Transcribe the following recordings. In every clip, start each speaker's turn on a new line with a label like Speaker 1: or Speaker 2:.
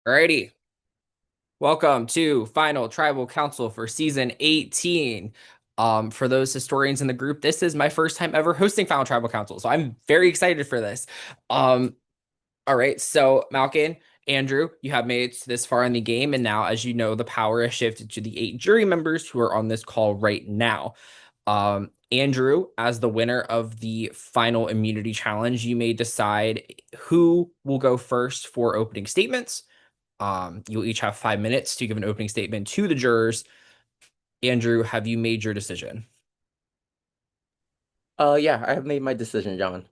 Speaker 1: Alrighty. Welcome to Final Tribal Council for Season 18. For those historians in the group, this is my first time ever hosting Final Tribal Council, so I'm very excited for this. Um, all right, so Malkin, Andrew, you have made it this far in the game, and now, as you know, the power has shifted to the 8 jury members who are on this call right now. Andrew, as the winner of the final immunity challenge, you may decide who will go first for opening statements. You'll each have 5 minutes to give an opening statement to the jurors. Andrew, have you made your decision?
Speaker 2: Yeah, I have made my decision, John.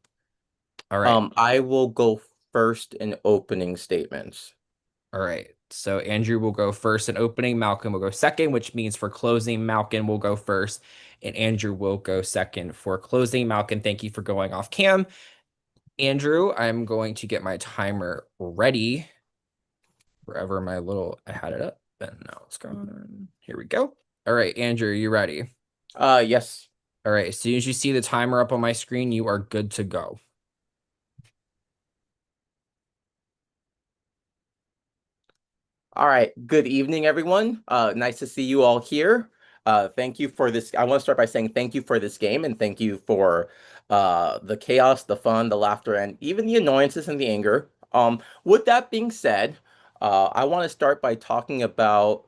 Speaker 1: All right.
Speaker 2: I will go first in opening statements.
Speaker 1: All right. So Andrew will go first in opening. Malcolm will go second, which means for closing, Malcolm will go first, and Andrew will go second for closing. Malcolm, thank you for going off cam. Andrew, I'm going to get my timer ready. Wherever my little, I had it up, and now it's gone. Here we go. All right, Andrew, you ready?
Speaker 2: Yes.
Speaker 1: All right. As soon as you see the timer up on my screen, you are good to go.
Speaker 2: All right. Good evening, everyone. Nice to see you all here. Thank you for this. I want to start by saying thank you for this game and thank you for the chaos, the fun, the laughter, and even the annoyances and the anger. With that being said, I want to start by talking about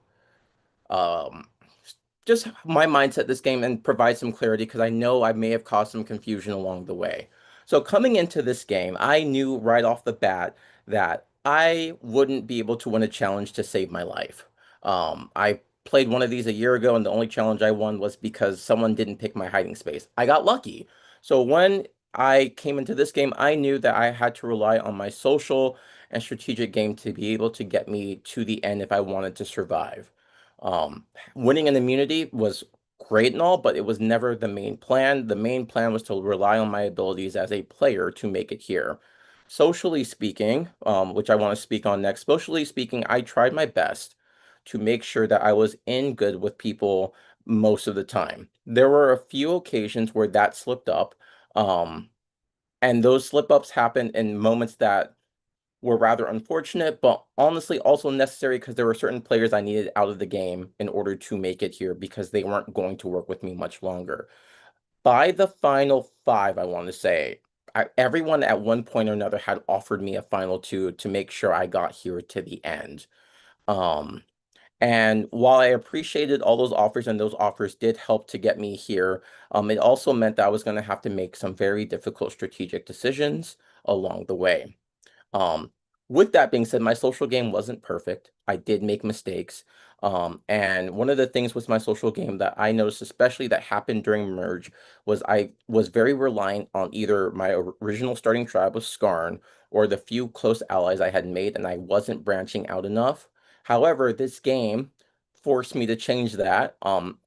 Speaker 2: um, just my mindset this game and provide some clarity because I know I may have caused some confusion along the way. So coming into this game, I knew right off the bat that I wouldn't be able to win a challenge to save my life. I played one of these a year ago, and the only challenge I won was because someone didn't pick my hiding space. I got lucky. So when I came into this game, I knew that I had to rely on my social and strategic game to be able to get me to the end if I wanted to survive. Um, Winning an immunity was great and all, but it was never the main plan. The main plan was to rely on my abilities as a player to make it here. Socially speaking, which I want to speak on next, socially speaking, I tried my best to make sure that I was in good with people most of the time. There were a few occasions where that slipped up, um, and those slip ups happened in moments that were rather unfortunate, but honestly also necessary because there were certain players I needed out of the game in order to make it here because they weren't going to work with me much longer. By the final five, I want to say, everyone at one point or another had offered me a final two to make sure I got here to the end. Um, and while I appreciated all those offers and those offers did help to get me here, it also meant that I was going to have to make some very difficult strategic decisions along the way. Um, with that being said, my social game wasn't perfect. I did make mistakes. And one of the things with my social game that I noticed, especially that happened during merge, was I was very reliant on either my original starting tribe of Skarn or the few close allies I had made, and I wasn't branching out enough. However, this game forced me to change that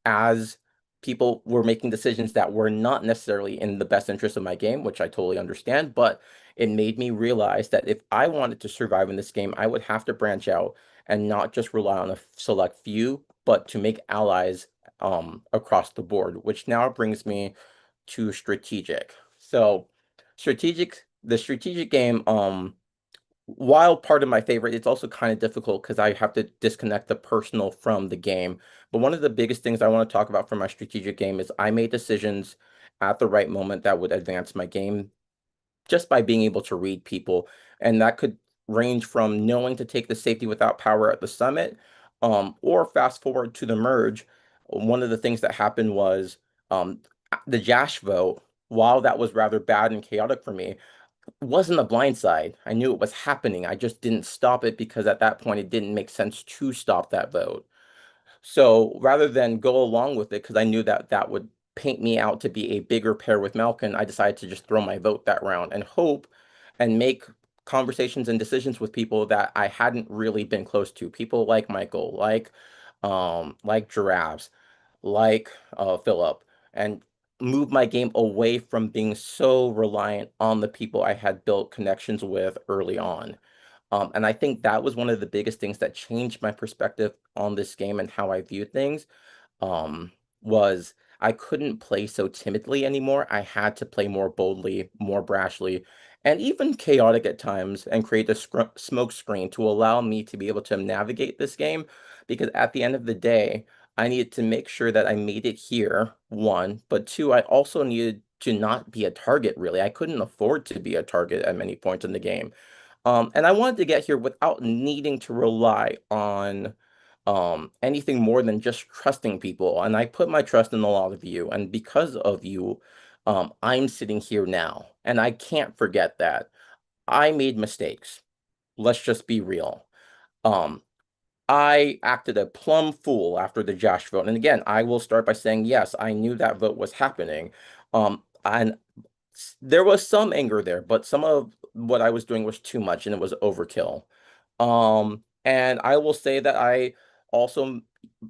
Speaker 2: as people were making decisions that were not necessarily in the best interest of my game, which I totally understand, but it made me realize that if I wanted to survive in this game, I would have to branch out and not just rely on a select few, but to make allies across the board, which now brings me to strategic. So the strategic game, while part of my favorite, it's also kind of difficult because I have to disconnect the personal from the game. But one of the biggest things I want to talk about for my strategic game is I made decisions at the right moment that would advance my game just by being able to read people. And that could range from knowing to take the safety without power at the summit, or fast forward to the merge. One of the things that happened was the Jash vote, while that was rather bad and chaotic for me, wasn't a blind side. I knew it was happening. I just didn't stop it because at that point it didn't make sense to stop that vote. So rather than go along with it, because I knew that that would paint me out to be a bigger pair with Malkin, I decided to just throw my vote that round and hope and make conversations and decisions with people that I hadn't really been close to. People like Michael, like Giraffes, like Philip, and move my game away from being so reliant on the people I had built connections with early on. And I think that was one of the biggest things that changed my perspective on this game and how I viewed things. Was I couldn't play so timidly anymore. I had to play more boldly, more brashly, and even chaotic at times and create a smoke screen to allow me to be able to navigate this game. Because at the end of the day, I needed to make sure that I made it here, one, but two, I also needed to not be a target, really. I couldn't afford to be a target at many points in the game. And I wanted to get here without needing to rely on anything more than just trusting people. And I put my trust in a lot of you. And because of you, I'm sitting here now. And I can't forget that. I made mistakes. Let's just be real. Um, I acted a plumb fool after the Josh vote. And again, I will start by saying, yes, I knew that vote was happening. And there was some anger there, but some of what I was doing was too much and it was overkill. And I will say that I also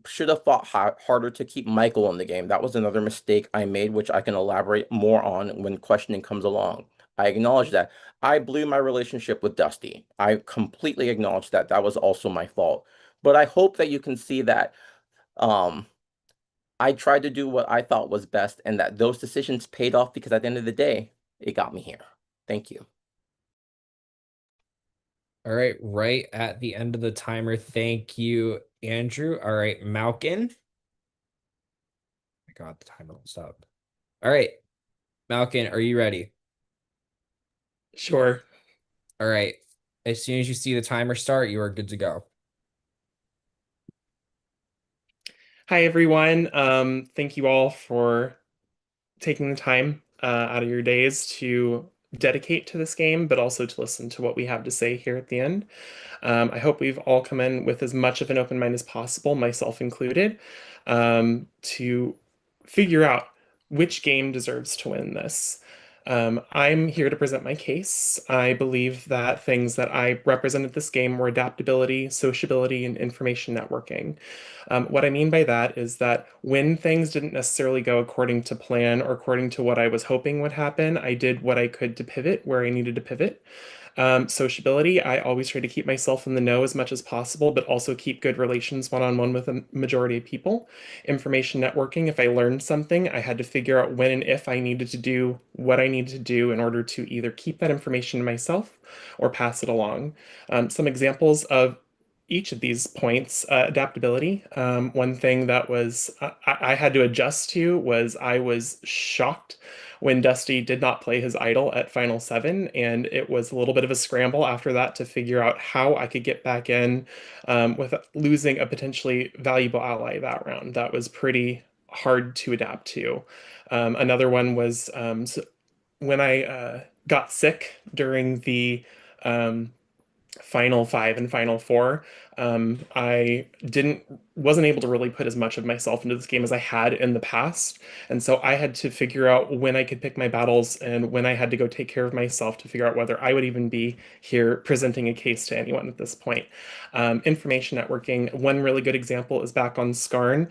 Speaker 2: should have fought harder to keep Michael in the game. That was another mistake I made, which I can elaborate more on when questioning comes along. I acknowledge that. I blew my relationship with Dusty. I completely acknowledge that. That was also my fault. But I hope that you can see that um, I tried to do what I thought was best and that those decisions paid off because at the end of the day, it got me here. Thank you.
Speaker 1: All right, right at the end of the timer. Thank you, Andrew. All right, Malkin. My God, the timer won't stop. All right, Malkin, are you ready?
Speaker 3: Sure.
Speaker 1: All right. As soon as you see the timer start, you are good to go.
Speaker 3: Hi, everyone. Thank you all for taking the time out of your days to dedicate to this game, but also to listen to what we have to say here at the end. I hope we've all come in with as much of an open mind as possible, myself included, to figure out which game deserves to win this. I'm here to present my case. I believe that things that I represented this game were adaptability, sociability, and information networking. What I mean by that is that when things didn't necessarily go according to plan or according to what I was hoping would happen, I did what I could to pivot where I needed to pivot. Sociability, I always try to keep myself in the know as much as possible, but also keep good relations one-on-one with a majority of people. Information networking, if I learned something, I had to figure out when and if I needed to do what I needed to do in order to either keep that information to myself or pass it along. Some examples of each of these points, adaptability. One thing that was I had to adjust to was I was shocked when Dusty did not play his idol at Final Seven, and it was a little bit of a scramble after that to figure out how I could get back in with losing a potentially valuable ally that round. That was pretty hard to adapt to. Another one was when I got sick during the Final Five and Final Four. I didn't wasn't able to really put as much of myself into this game as I had in the past, and so I had to figure out when I could pick my battles and when I had to go take care of myself to figure out whether I would even be here presenting a case to anyone at this point. Information networking. One really good example is back on Skarn.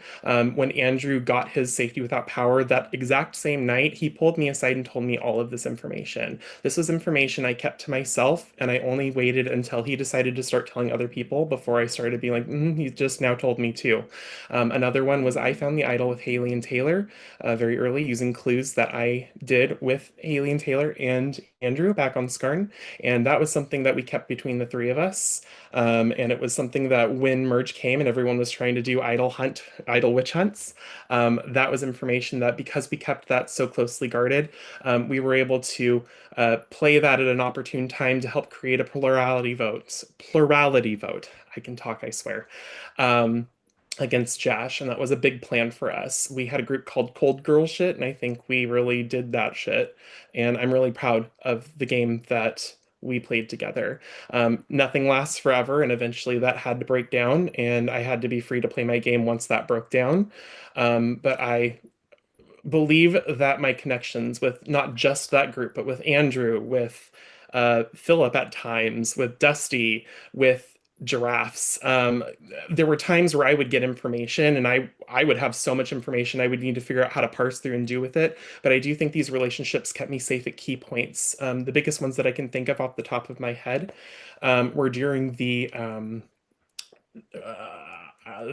Speaker 3: When Andrew got his safety without power, that exact same night, he pulled me aside and told me all of this information. This was information I kept to myself, and I only waited until he decided to start telling other people before I started being like, he just now told me too. Another one was I found the idol with Haley and Taylor very early using clues that I did with Haley and Taylor and Andrew back on Skarn, and that was something that we kept between the three of us. And it was something that when Merge came and everyone was trying to do idol witch hunts, that was information that because we kept that so closely guarded, we were able to play that at an opportune time to help create a plurality vote. Plurality vote. I can talk, I swear. Um, Against Josh, and that was a big plan for us. We had a group called Cold Girl Shit, and I think we really did that shit. And I'm really proud of the game that we played together. Nothing lasts forever, and eventually that had to break down, and I had to be free to play my game once that broke down. But I believe that my connections with not just that group, but with Andrew, with Philip at times, with Dusty, with Giraffes. There were times where I would get information and I would have so much information I would need to figure out how to parse through and do with it. But I do think these relationships kept me safe at key points. The biggest ones that I can think of off the top of my head were during the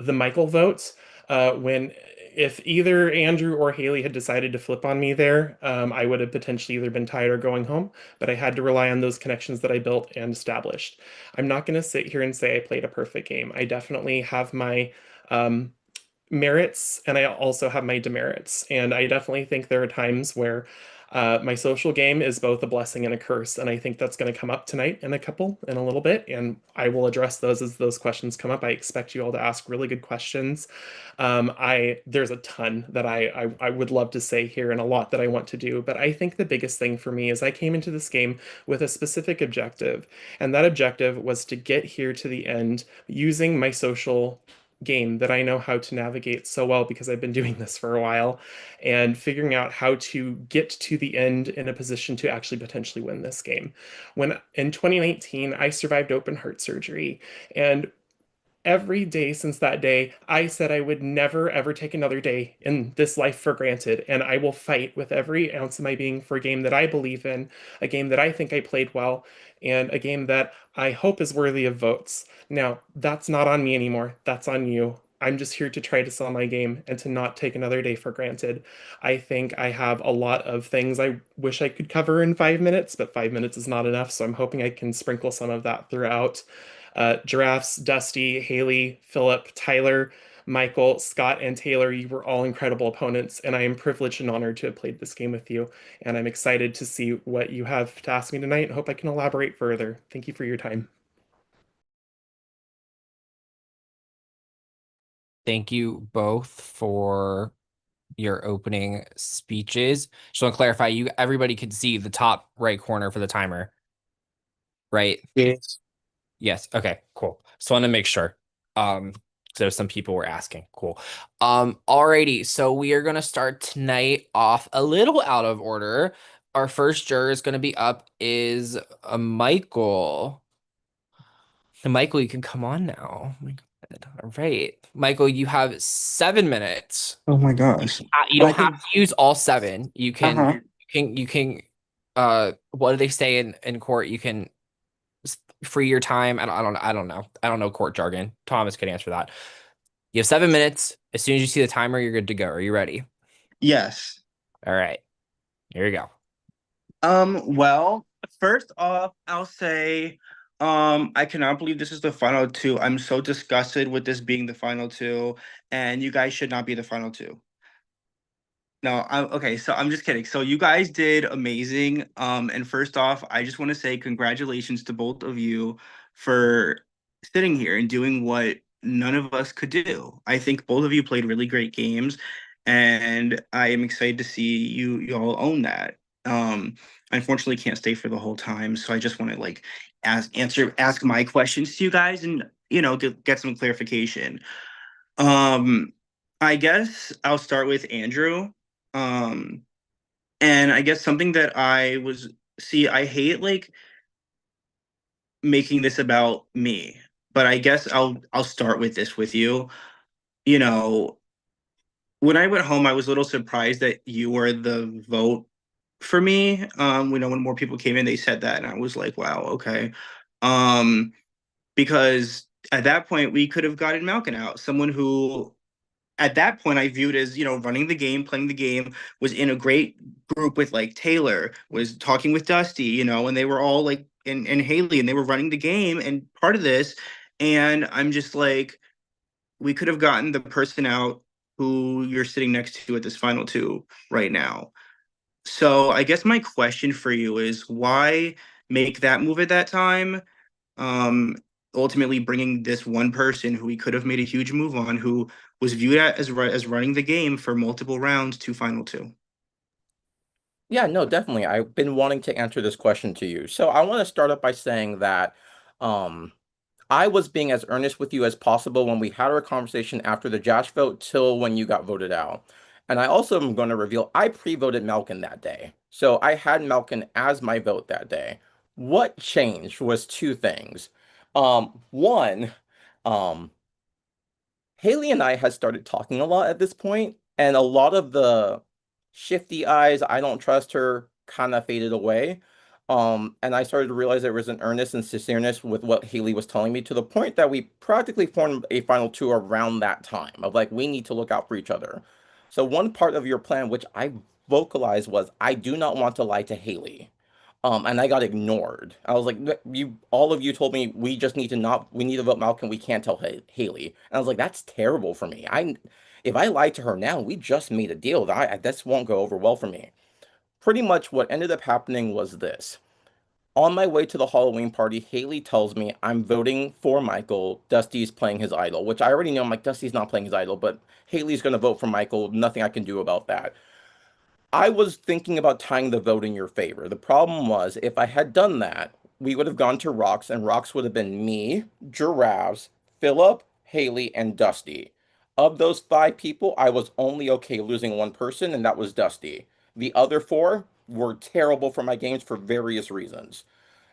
Speaker 3: Michael votes when if either Andrew or Haley had decided to flip on me there, I would have potentially either been tired or going home, but I had to rely on those connections that I built and established. I'm not going to sit here and say I played a perfect game. I definitely have my um, merits and I also have my demerits. And I definitely think there are times where my social game is both a blessing and a curse. And I think that's going to come up tonight in a little bit. And I will address those as those questions come up. I expect you all to ask really good questions. There's a ton that I would love to say here and a lot that I want to do. But I think the biggest thing for me is I came into this game with a specific objective. And that objective was to get here to the end using my social game that I know how to navigate so well because I've been doing this for a while and figuring out how to get to the end in a position to actually potentially win this game. When in 2019, I survived open heart surgery, and every day since that day, I said I would never ever take another day in this life for granted, and I will fight with every ounce of my being for a game that I believe in, a game that I think I played well, and a game that I hope is worthy of votes. Now, that's not on me anymore. That's on you. I'm just here to try to sell my game and to not take another day for granted. I think I have a lot of things I wish I could cover in 5 minutes, but 5 minutes is not enough, so I'm hoping I can sprinkle some of that throughout. Giraffes, Dusty, Haley, Philip, Tyler, Michael, Scott, and Taylor, you were all incredible opponents, and I am privileged and honored to have played this game with you. And I'm excited to see what you have to ask me tonight and hope I can elaborate further. Thank you for your time.
Speaker 1: Thank you both for your opening speeches. Just want to clarify, everybody could see the top right corner for the timer, right?
Speaker 4: Yes.
Speaker 1: Yes. Okay, cool. So I want to make sure. So some people were asking. Cool. Alrighty. So we are gonna start tonight off a little out of order. Our first juror is gonna be up is Michael. Michael, you can come on now. Oh my God. All right. Michael, you have 7 minutes.
Speaker 4: Oh my gosh.
Speaker 1: You
Speaker 4: But I
Speaker 1: don't have
Speaker 4: can.
Speaker 1: to use all seven.
Speaker 4: Uh-huh.
Speaker 1: You can what do they say in court? You can free your time. I don't know. I don't know court jargon. Thomas could answer that. You have 7 minutes. As soon as you see the timer, you're good to go. Are you ready?
Speaker 4: Yes.
Speaker 1: All right. Here we go.
Speaker 4: Well, first off, I'll say, I cannot believe this is the final two. I'm so disgusted with this being the final two, and you guys should not be the final two. No, okay, so I'm just kidding. So you guys did amazing. And first off, I just want to say congratulations to both of you for sitting here and doing what none of us could do. I think both of you played really great games, and I am excited to see you all own that. I unfortunately can't stay for the whole time, so I just want to like ask my questions to you guys and get some clarification. Um, I guess I'll start with Andrew. Um, and I guess something that I hate like making this about me, but I guess I'll start with this with you. You know, when I went home, I was a little surprised that you were the vote for me. When more people came in, they said that, and I was like, wow, okay. Um, because at that point we could have gotten Malkin out, someone who at that point I viewed as, running the game, playing the game, was in a great group with like Taylor, was talking with Dusty, and they were all like and Haley, and they were running the game and part of this. And I'm just like, we could have gotten the person out who you're sitting next to at this final two right now. So I guess my question for you is why make that move at that time? um, Ultimately bringing this one person who we could have made a huge move on, who was viewed as running the game for multiple rounds to final two.
Speaker 2: Yeah, no, definitely. I've been wanting to answer this question to you. So I want to start up by saying that um I was being as earnest with you as possible when we had our conversation after the Josh vote till when you got voted out. And I also am going to reveal I pre-voted Malkin that day. So I had Malkin as my vote that day. What changed was two things. One, um, Haley and I had started talking a lot at this point, and a lot of the shifty eyes, I don't trust her, kind of faded away. And I started to realize there was an earnest and sincereness with what Haley was telling me to the point that we practically formed a final two around that time of like, we need to look out for each other. So one part of your plan, which I vocalized, was I do not want to lie to Haley. And I got ignored. I was like, all of you told me we need to vote Malcolm. We can't tell Haley. And I was like, that's terrible for me. If I lied to her now, we just made a deal. This won't go over well for me. Pretty much what ended up happening was this. On my way to the Halloween party, Haley tells me I'm voting for Michael. Dusty's playing his idol, which I already know. I'm like, Dusty's not playing his idol, but Haley's going to vote for Michael. Nothing I can do about that. I was thinking about tying the vote in your favor. The problem was, if I had done that, we would have gone to Rocks, and Rocks would have been me, Giraffes, Philip, Haley, and Dusty. Of those 5 people, I was only okay losing one person, and that was Dusty. The other 4 were terrible for my games for various reasons.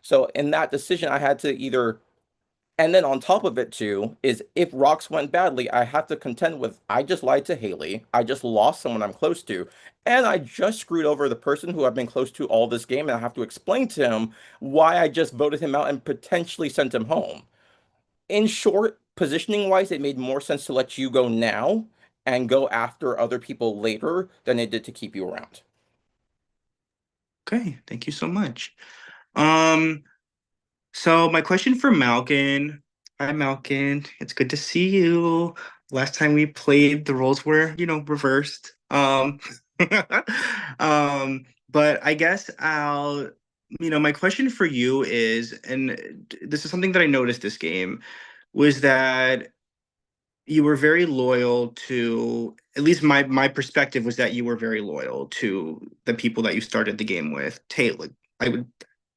Speaker 2: So in that decision, I had to either, and then on top of it too, is if rocks went badly, I have to contend with I just lied to Haley, I just lost someone I'm close to, and I just screwed over the person who I've been close to all this game, and I have to explain to him why I just voted him out and potentially sent him home. In short, positioning wise, it made more sense to let you go now and go after other people later than it did to keep you around.
Speaker 4: Okay, thank you so much. Um, so my question for Malkin. Hi, Malkin. It's good to see you. Last time we played, the roles were, reversed. But I guess my question for you is, and this is something that I noticed this game, was that you were very loyal to, at least my perspective was that you were very loyal to the people that you started the game with. Taylor, I would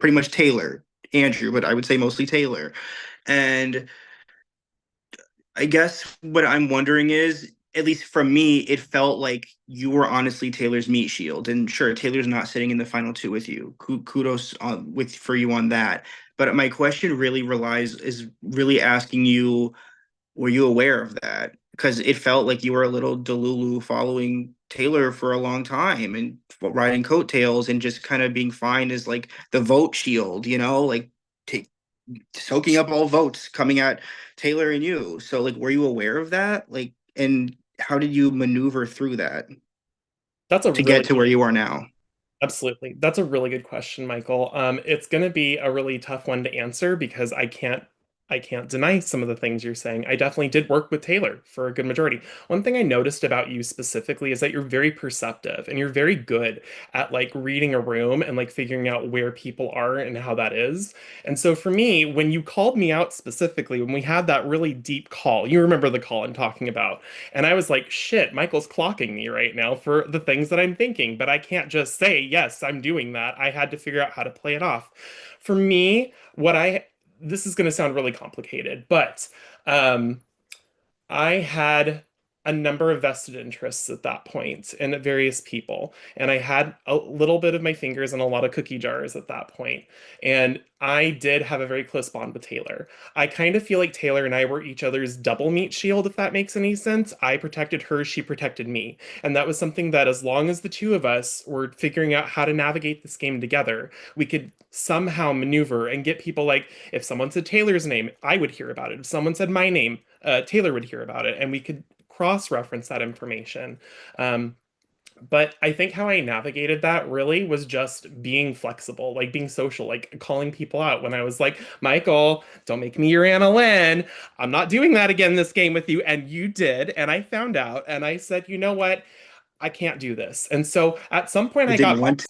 Speaker 4: pretty much Taylor, Andrew, but I would say mostly Taylor. And I guess what I'm wondering is, at least for me, it felt like you were honestly Taylor's meat shield. And sure, Taylor's not sitting in the final 2 with you. Kudos for you on that. But my question really is really asking you, were you aware of that? Because it felt like you were a little Delulu following Taylor for a long time and riding coattails and just kind of being fine as like the vote shield, like take soaking up all votes coming at Taylor and you. So like, were you aware of that? Like, and how did you maneuver through that
Speaker 3: That's a
Speaker 4: to
Speaker 3: really
Speaker 4: get to where you are now?
Speaker 3: Absolutely. That's a really good question, Michael. It's going to be a really tough one to answer because I can't deny some of the things you're saying. I definitely did work with Taylor for a good majority. One thing I noticed about you specifically is that you're very perceptive and you're very good at like reading a room and like figuring out where people are and how that is. And so for me, when you called me out specifically, when we had that really deep call, you remember the call I'm talking about. And I was like, shit, Michael's clocking me right now for the things that I'm thinking, but I can't just say, yes, I'm doing that. I had to figure out how to play it off. For me, this is going to sound really complicated, but um, I had a number of vested interests at that point in various people. And I had a little bit of my fingers in a lot of cookie jars at that point. And I did have a very close bond with Taylor. I kind of feel like Taylor and I were each other's double meat shield, if that makes any sense. I protected her, she protected me. And that was something that, as long as the two of us were figuring out how to navigate this game together, we could somehow maneuver and get people like, if someone said Taylor's name, I would hear about it. If someone said my name, Taylor would hear about it, and we could cross-reference that information. Um, but I think how I navigated that really was just being flexible, like being social, like calling people out when I was like, Michael, don't make me your Anna Lynn. I'm not doing that again this game with you. And you did. And I found out and I said, you know what? I can't do this. And so
Speaker 4: I didn't want to.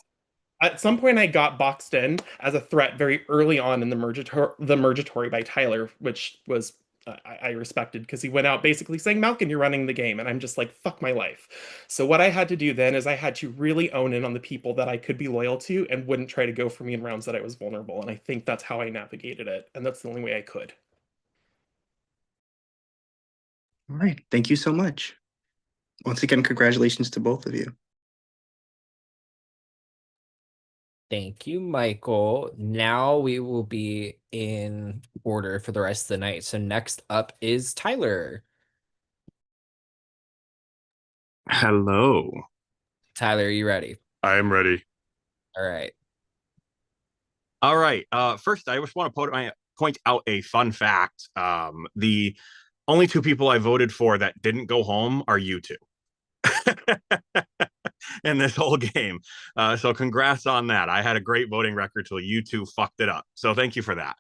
Speaker 3: at some point I got boxed in as a threat very early on in the Mergatory by Tyler, which was I respected because he went out basically saying, Malkin, you're running the game. And I'm just like, fuck my life. So what I had to do then is I had to really own in on the people that I could be loyal to and wouldn't try to go for me in rounds that I was vulnerable. And I think that's how I navigated it. And that's the only way I could.
Speaker 4: All right. Thank you so much. Once again, congratulations to both of you.
Speaker 1: Thank you, Michael. Now we will be in order for the rest of the night. So next up is Tyler.
Speaker 5: Hello.
Speaker 1: Tyler, are you ready?
Speaker 5: I'm ready.
Speaker 1: All right.
Speaker 5: All right. First, I just want to point out a fun fact. The only 2 people I voted for that didn't go home are you two. in this whole game. So congrats on that. I had a great voting record till you two fucked it up. So thank you for that.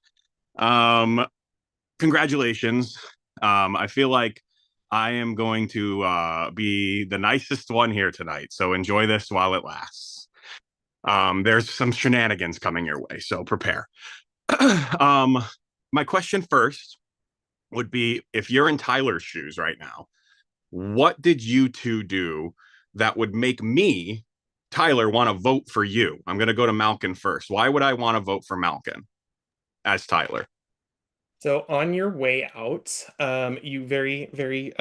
Speaker 5: Congratulations. I feel like I am going to be the nicest one here tonight. So enjoy this while it lasts. There's some shenanigans coming your way, so prepare. My question first would be, if you're in Tyler's shoes right now, what did you two do that would make me, Tyler, want to vote for you? I'm going to go to Malkin first. Why would I want to vote for Malkin as Tyler?
Speaker 3: So on your way out, you very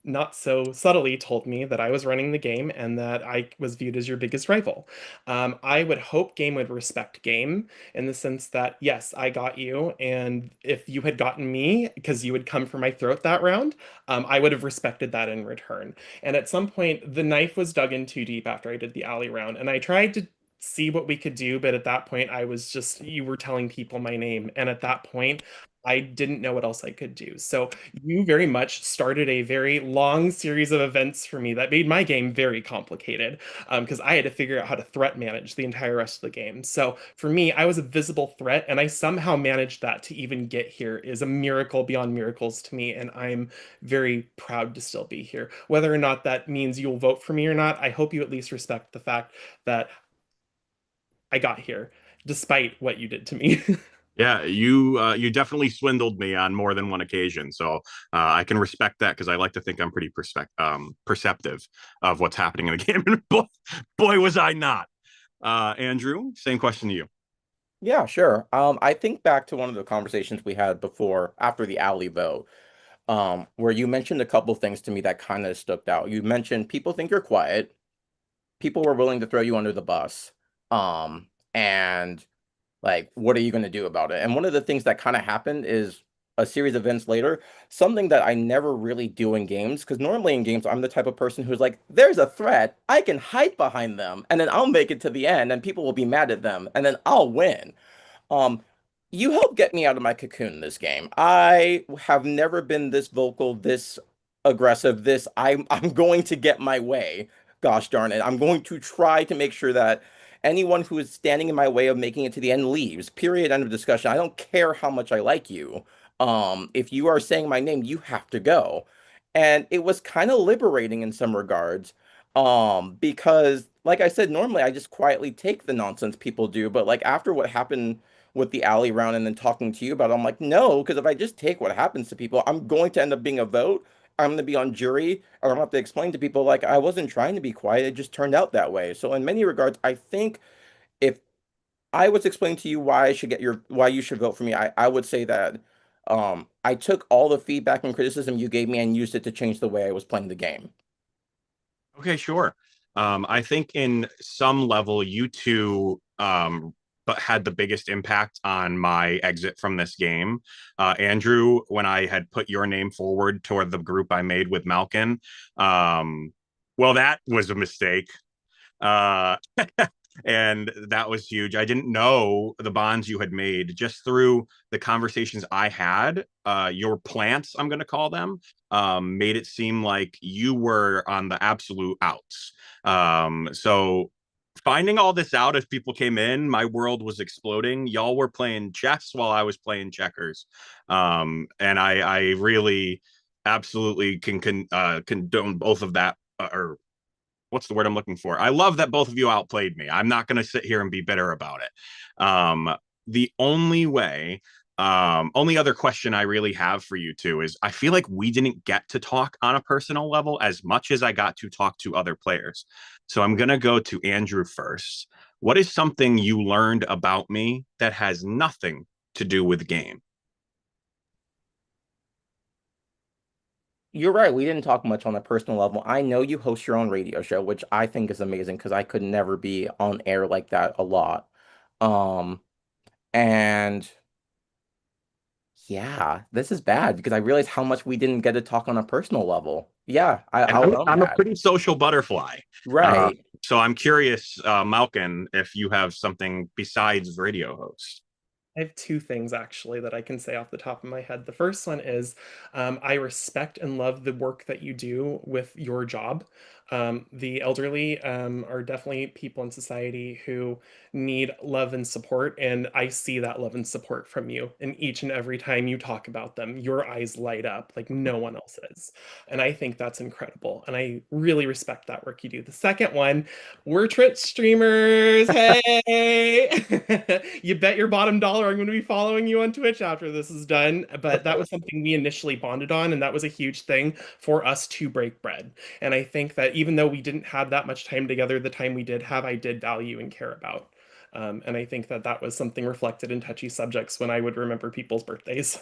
Speaker 3: not so subtly told me that I was running the game and that I was viewed as your biggest rival. I would hope game would respect game in the sense that, yes, I got you, and if you had gotten me because you would come for my throat that round, I would have respected that in return. And at some point, the knife was dug in too deep after I did the alley round, and I tried to see what we could do, but at that point, I was just, you were telling people my name, and at that point, I didn't know what else I could do. So you very much started a very long series of events for me that made my game very complicated because I had to figure out how to threat manage the entire rest of the game. So for me, I was a visible threat, and I somehow managed that to even get here is a miracle beyond miracles to me, and I'm very proud to still be here. Whether or not that means you'll vote for me or not, I hope you at least respect the fact that I got here, despite what you did to me.
Speaker 5: Yeah, you definitely swindled me on more than one occasion, so I can respect that because I like to think I'm pretty perceptive of what's happening in the game. And boy, was I not. Andrew, same question to you.
Speaker 2: Yeah, sure. I think back to one of the conversations we had before, after the alley vote, where you mentioned a couple things to me that kind of stuck out. You mentioned people think you're quiet, people were willing to throw you under the bus, and like, what are you going to do about it? And one of the things that kind of happened is a series of events later, something that I never really do in games, because normally in games, I'm the type of person who's like, there's a threat, I can hide behind them, and then I'll make it to the end, and people will be mad at them, and then I'll win. Um, you helped get me out of my cocoon in this game. I have never been this vocal, this aggressive, this I'm going to get my way. Gosh darn it. I'm going to try to make sure that anyone who is standing in my way of making it to the end leaves. Period. End of discussion. I don't care how much I like you. If you are saying my name, you have to go. And it was kind of liberating in some regards. Because like I said, normally I just quietly take the nonsense people do, but like after what happened with the alley round and then talking to you about it, I'm like, no, because if I just take what happens to people, I'm going to end up being a vote. I'm going to be on jury, or I'm going to have to explain to people like I wasn't trying to be quiet. It just turned out that way. So in many regards, I think if I was explaining to you why I should get your why you should vote for me, I would say that I took all the feedback and criticism you gave me and used it to change the way I was playing the game.
Speaker 5: Okay, sure. I think in some level, you two but had the biggest impact on my exit from this game. Andrew, when I had put your name forward toward the group I made with Malkin, well, that was a mistake. Uh, and that was huge. I didn't know the bonds you had made just through the conversations I had. Your plants, I'm going to call them, made it seem like you were on the absolute outs. So finding all this out as people came in, my world was exploding. Y'all were playing chess while I was playing checkers, and I really absolutely can condone both of that, or what's the word I'm looking for? I love that both of you outplayed me. I'm not going to sit here and be bitter about it. The only way, only other question I really have for you two is I feel like we didn't get to talk on a personal level as much as I got to talk to other players. So I'm going to go to Andrew first. What is something you learned about me that has nothing to do with game?
Speaker 2: You're right. We didn't talk much on a personal level. I know you host your own radio show, which I think is amazing because I could never be on air like that a lot. Um, and yeah, this is bad because I realized how much we didn't get to talk on a personal level. Yeah,
Speaker 5: And
Speaker 2: I'll own
Speaker 5: I'm a
Speaker 2: that.
Speaker 5: pretty social butterfly. Uh,
Speaker 2: Right.
Speaker 5: so I'm curious, Malkin, if you have something besides radio host.
Speaker 3: I have two things actually that I can say off the top of my head. The first one is I respect and love the work that you do with your job. The elderly are definitely people in society who need love and support, and I see that love and support from you. And each and every time you talk about them, your eyes light up like no one else's. And I think that's incredible. And I really respect that work you do. The second one, we're Twitch streamers. Hey, you bet your bottom dollar I'm going to be following you on Twitch after this is done. But that was something we initially bonded on, and that was a huge thing for us to break bread. And I think that even though we didn't have that much time together, the time we did have, I did value and care about. And I think that that was something reflected in touchy subjects when I would remember people's birthdays.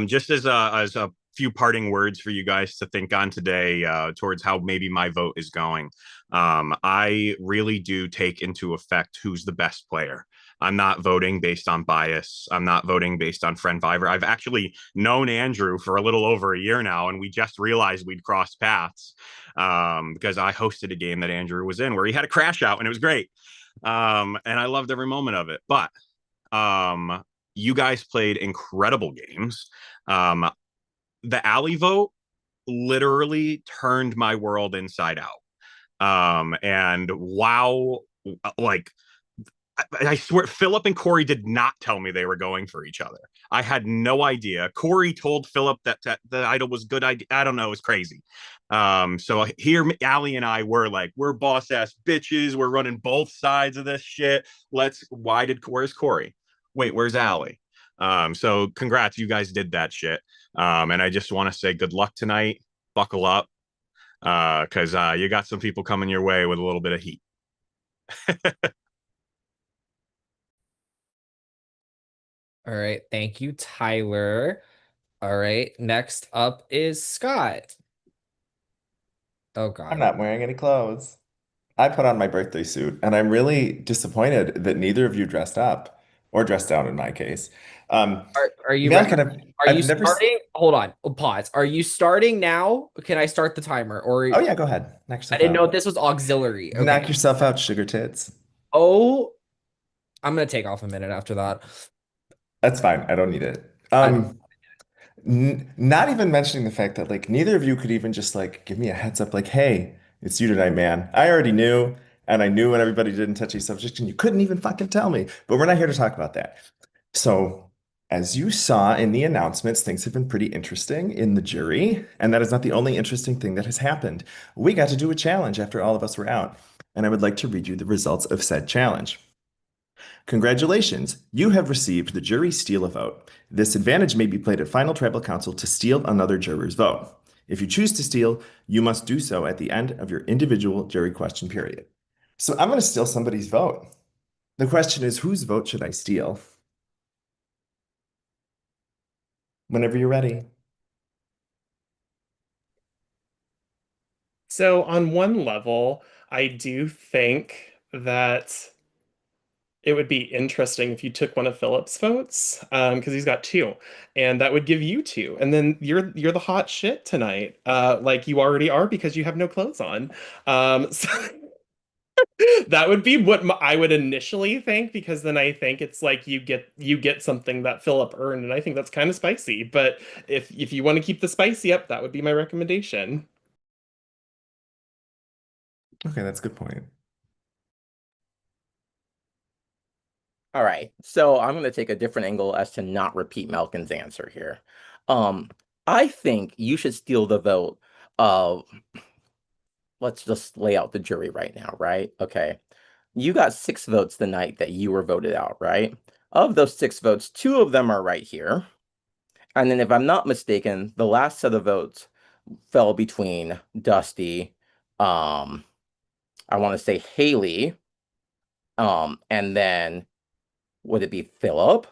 Speaker 5: Just as a few parting words for you guys to think on today, towards how maybe my vote is going. I really do take into effect who's the best player. I'm not voting based on bias. I'm not voting based on friend Fiverr. I've actually known Andrew for a little over a year now, and we just realized we'd crossed paths because I hosted a game that Andrew was in where he had a crash out, and it was great. And I loved every moment of it. But um, you guys played incredible games. Um, the alley vote literally turned my world inside out. And wow, like I swear, Philip and Corey did not tell me they were going for each other. I had no idea. Corey told Philip that the idol was good. I don't know. It was crazy. So here, Allie and I were like, we're boss ass bitches. We're running both sides of this shit. Where's Corey? Wait, where's Allie? So congrats, you guys did that shit. And I just want to say good luck tonight. Buckle up, because you got some people coming your way with a little bit of heat.
Speaker 1: All right. Thank you, Tyler. All right. Next up is Scott. Oh,
Speaker 6: I'm
Speaker 1: God.
Speaker 6: not wearing any clothes. I put on my birthday suit, and I'm really disappointed that neither of you dressed up or dressed down in my case. Um,
Speaker 1: Are you
Speaker 6: Mel,
Speaker 1: ready? Are you
Speaker 6: I've never,
Speaker 1: starting? Hold on. Pause. Are you starting now? Can I start the timer? Or
Speaker 6: oh yeah, go ahead. Knock
Speaker 1: I
Speaker 6: yourself
Speaker 1: didn't know
Speaker 6: out.
Speaker 1: if this was auxiliary.
Speaker 6: Knock
Speaker 1: Okay.
Speaker 6: yourself out, sugar tits.
Speaker 1: Oh, I'm gonna take off a minute after that.
Speaker 6: That's fine. I don't need it.
Speaker 1: I don't.
Speaker 6: Not even mentioning the fact that like neither of you could even just like give me a heads up, like, hey, it's you tonight, man. I already knew, and I knew when everybody didn't touch a subject, and you couldn't even fucking tell me. But we're not here to talk about that. So, as you saw in the announcements, things have been pretty interesting in the jury, and that is not the only interesting thing that has happened. We got to do a challenge after all of us were out, and I would like to read you the results of said challenge. Congratulations, you have received the jury steal a vote. This advantage may be played at Final Tribal Council to steal another juror's vote. If you choose to steal, you must do so at the end of your individual jury question period. So I'm going to steal somebody's vote. The question is, whose vote should I steal? Whenever you're ready.
Speaker 3: So, on one level, I do think that it would be interesting if you took one of Philip's votes, because he's got two, and that would give you two, and then you're the hot shit tonight, like you already are because you have no clothes on. So that would be what I would initially think, because then I think it's like you get something that Philip earned, and I think that's kind of spicy. But if you want to keep the spicy up, that would be my recommendation.
Speaker 6: Okay, that's a good point.
Speaker 2: All right, so I'm going to take a different angle as to not repeat Malkin's answer here. I think you should steal the vote of, let's just lay out the jury right now, right? Okay. You got 6 votes the night that you were voted out, right? Of those 6 votes, 2 of them are right here. And then if I'm not mistaken, the last set of votes fell between Dusty, I want to say Haley, and then would it be Philip?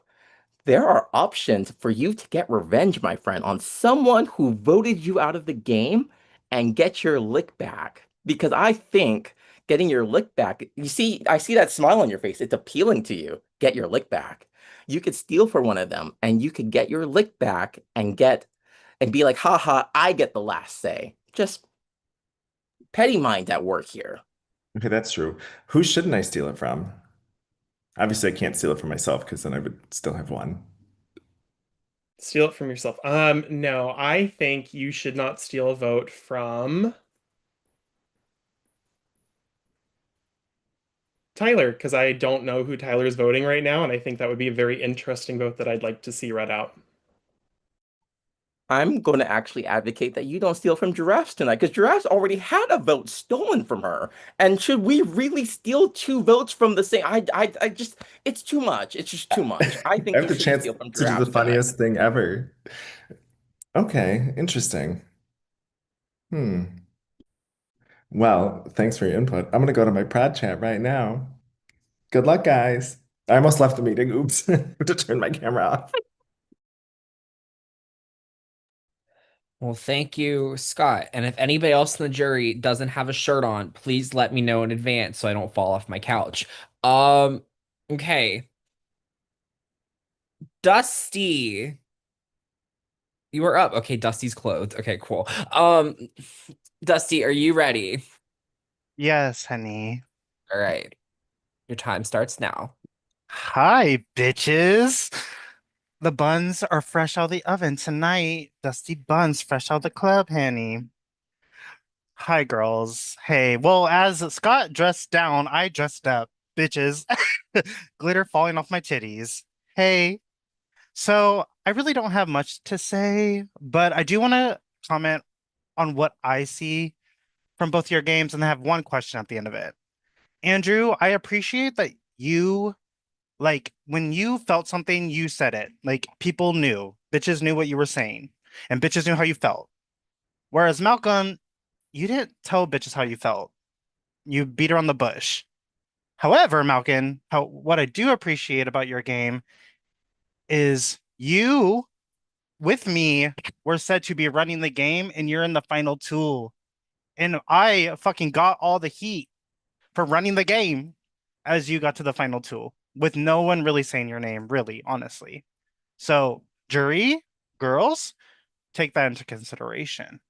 Speaker 2: There are options for you to get revenge, my friend, on someone who voted you out of the game and get your lick back. Because I think getting your lick back, you see, I see that smile on your face. It's appealing to you. Get your lick back. You could steal for one of them and you could get your lick back and be like, haha, I get the last say. Just petty mind at work here.
Speaker 6: Okay, that's true. Who shouldn't I steal it from? Obviously, I can't steal it from myself because then I would still have one.
Speaker 3: Steal it from yourself. No, I think you should not steal a vote from Tyler because I don't know who Tyler's voting right now, and I think that would be a very interesting vote that I'd like to see read out.
Speaker 2: I'm going to actually advocate that you don't steal from Giraffes tonight because Giraffes already had a vote stolen from her. And should we really steal two votes from the same? I just, it's too much. It's just too much. I
Speaker 6: I
Speaker 2: think
Speaker 6: have
Speaker 2: you
Speaker 6: the
Speaker 2: shouldn't
Speaker 6: chance
Speaker 2: steal from
Speaker 6: to do the
Speaker 2: Giraffes tonight.
Speaker 6: funniest thing ever. Okay, interesting. Hmm. Well, thanks for your input. I'm gonna go to my prod chat right now. Good luck, guys. I almost left the meeting. Oops. I have to turn my camera off.
Speaker 1: Well, thank you, Scott. And if anybody else in the jury doesn't have a shirt on, please let me know in advance so I don't fall off my couch. Um, okay. Dusty, you are up. Okay, Dusty's clothed. Okay, cool. Dusty, are you ready?
Speaker 7: Yes, honey.
Speaker 1: All right. Your time starts now.
Speaker 7: Hi, bitches. The buns are fresh out of the oven tonight. Dusty buns fresh out of the club, honey. Hi, girls. Hey, well, as Scott dressed down, I dressed up, bitches. Glitter falling off my titties. Hey, so I really don't have much to say, but I do want to comment on what I see from both your games and I have one question at the end of it. Andrew, I appreciate that you like when you felt something, you said it. Like people knew, bitches knew what you were saying, and bitches knew how you felt. Whereas Malcolm, you didn't tell bitches how you felt. You beat around the bush. However, Malcolm, how what I do appreciate about your game is you with me were said to be running the game, and you're in the final tool. And I fucking got all the heat for running the game as you got to the final tool with no one really saying your name, really, honestly. So, jury, girls, take that into consideration.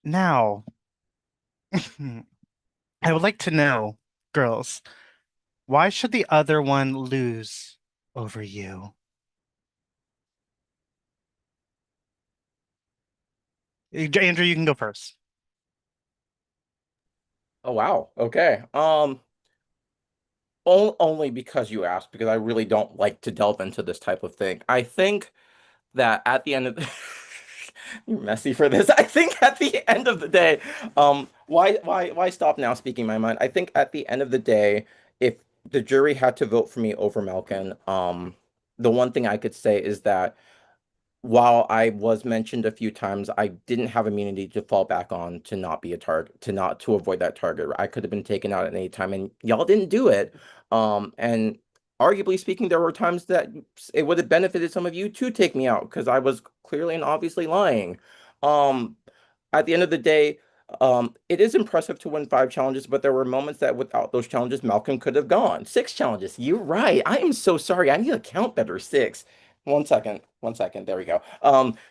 Speaker 7: Now, I would like to know, girls, why should the other one lose over you? Andrew, you can go first.
Speaker 2: Oh, wow. Okay. Only because you asked, because I really don't like to delve into this type of thing. I think that at the end of the you're messy for this. I think at the end of the day, why stop now speaking my mind? I think at the end of the day, if the jury had to vote for me over Malkin, the one thing I could say is that while I was mentioned a few times, I didn't have immunity to fall back on to not be a target, to not to avoid that target. I could have been taken out at any time, and y'all didn't do it. And arguably speaking, there were times that it would have benefited some of you to take me out because I was clearly and obviously lying. Um, at the end of the day, it is impressive to win 5 challenges, but there were moments that without those challenges, Malcolm could have gone. 6 challenges. You're right. I am so sorry. I need to count better. Six. 1 second. 1 second. There we go.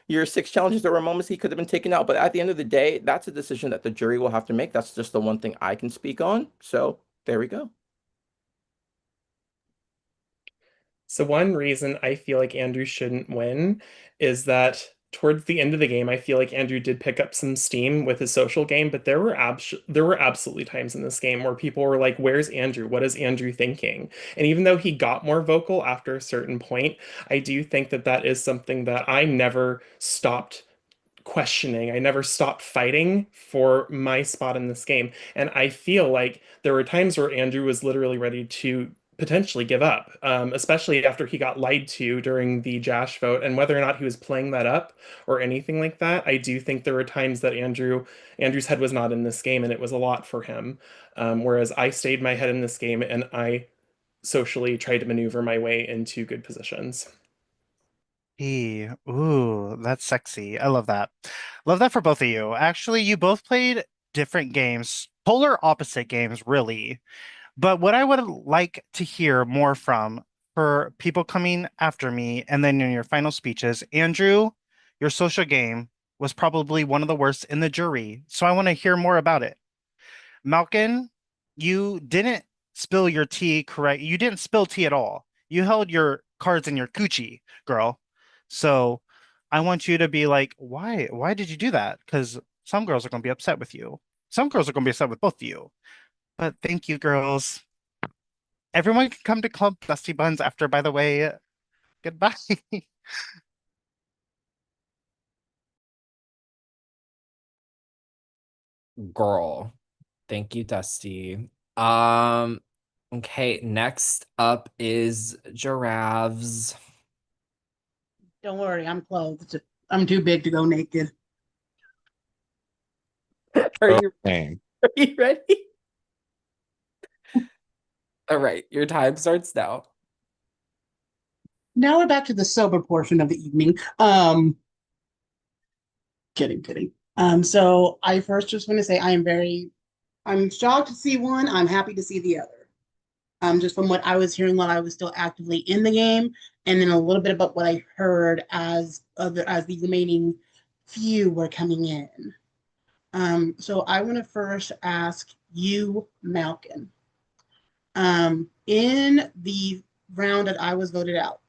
Speaker 2: Your 6 challenges, there were moments he could have been taken out, but at the end of the day, that's a decision that the jury will have to make. That's just the one thing I can speak on. So there we go.
Speaker 3: So one reason I feel like Andrew shouldn't win is that towards the end of the game, I feel like Andrew did pick up some steam with his social game, but there were absolutely times in this game where people were like, "Where's Andrew? What is Andrew thinking?" And even though he got more vocal after a certain point, I do think that that is something that I never stopped questioning. I never stopped fighting for my spot in this game. And I feel like there were times where Andrew was literally ready to potentially give up, especially after he got lied to during the Jash vote. And whether or not he was playing that up or anything like that, I do think there were times that Andrew's head was not in this game, and it was a lot for him. Whereas I stayed my head in this game, and I socially tried to maneuver my way into good positions.
Speaker 7: Ooh, that's sexy. I love that. Love that for both of you. Actually, you both played different games, polar opposite games, really. But what I would like to hear more from for people coming after me and then in your final speeches, Andrew, your social game was probably one of the worst in the jury. So I want to hear more about it. Malkin, you didn't spill your tea correct. You didn't spill tea at all. You held your cards in your coochie, girl. So I want you to be like, why? Why did you do that? Because some girls are going to be upset with you. Some girls are going to be upset with both of you. But thank you, girls. Everyone can come to Club Dusty Buns after, by the way. Goodbye.
Speaker 1: Girl. Thank you, Dusty. Um, okay, next up is giraffes.
Speaker 8: Don't worry, I'm clothed. I'm too big to go naked.
Speaker 1: Are you
Speaker 5: Okay.
Speaker 1: are you ready? All right, your time starts now.
Speaker 8: Now we're back to the sober portion of the evening. Kidding. So I first just want to say I'm shocked to see one. I'm happy to see the other. Just from what I was hearing while I was still actively in the game, and then a little bit about what I heard as the remaining few were coming in. So I want to first ask you, Malkin. In the round that I was voted out,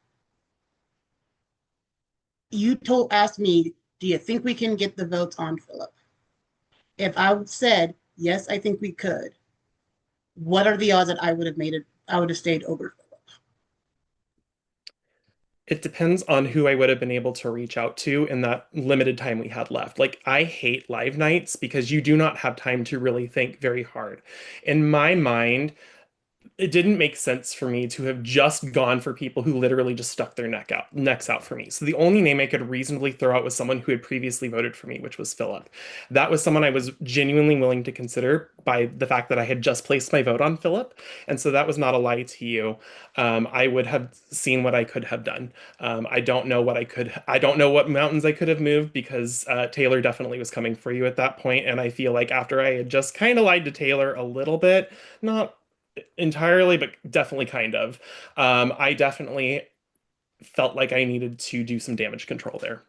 Speaker 8: you asked me, do you think we can get the votes on Philip? If I said, yes, I think we could, what are the odds that I would have made it? I would have stayed over Philip.
Speaker 3: It depends on who I would have been able to reach out to in that limited time we had left. Like, I hate live nights because you do not have time to really think very hard. In my mind, it didn't make sense for me to have just gone for people who literally just stuck their necks out for me. So the only name I could reasonably throw out was someone who had previously voted for me, which was Philip. That was someone I was genuinely willing to consider by the fact that I had just placed my vote on Philip. And so that was not a lie to you. I would have seen what I could have done. I don't know I don't know what mountains I could have moved because Taylor definitely was coming for you at that point. And I feel like after I had just kind of lied to Taylor a little bit, not entirely, but definitely kind of. I definitely felt like I needed to do some damage control there.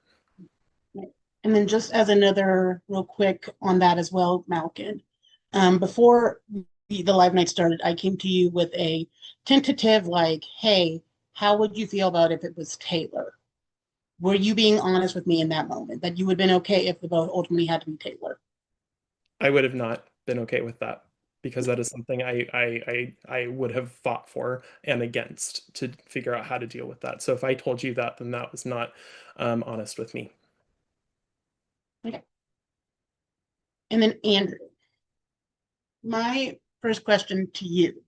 Speaker 8: And then just as another real quick on that as well, Malkin, before the live night started, I came to you with a tentative like, hey, how would you feel about if it was Taylor? Were you being honest with me in that moment that you would have been okay if the vote ultimately had to be Taylor?
Speaker 3: I would have not been okay with that because that is something I would have fought for and against to figure out how to deal with that. So if I told you that, then that was not honest with me.
Speaker 8: Okay. And then Andrew, my first question to you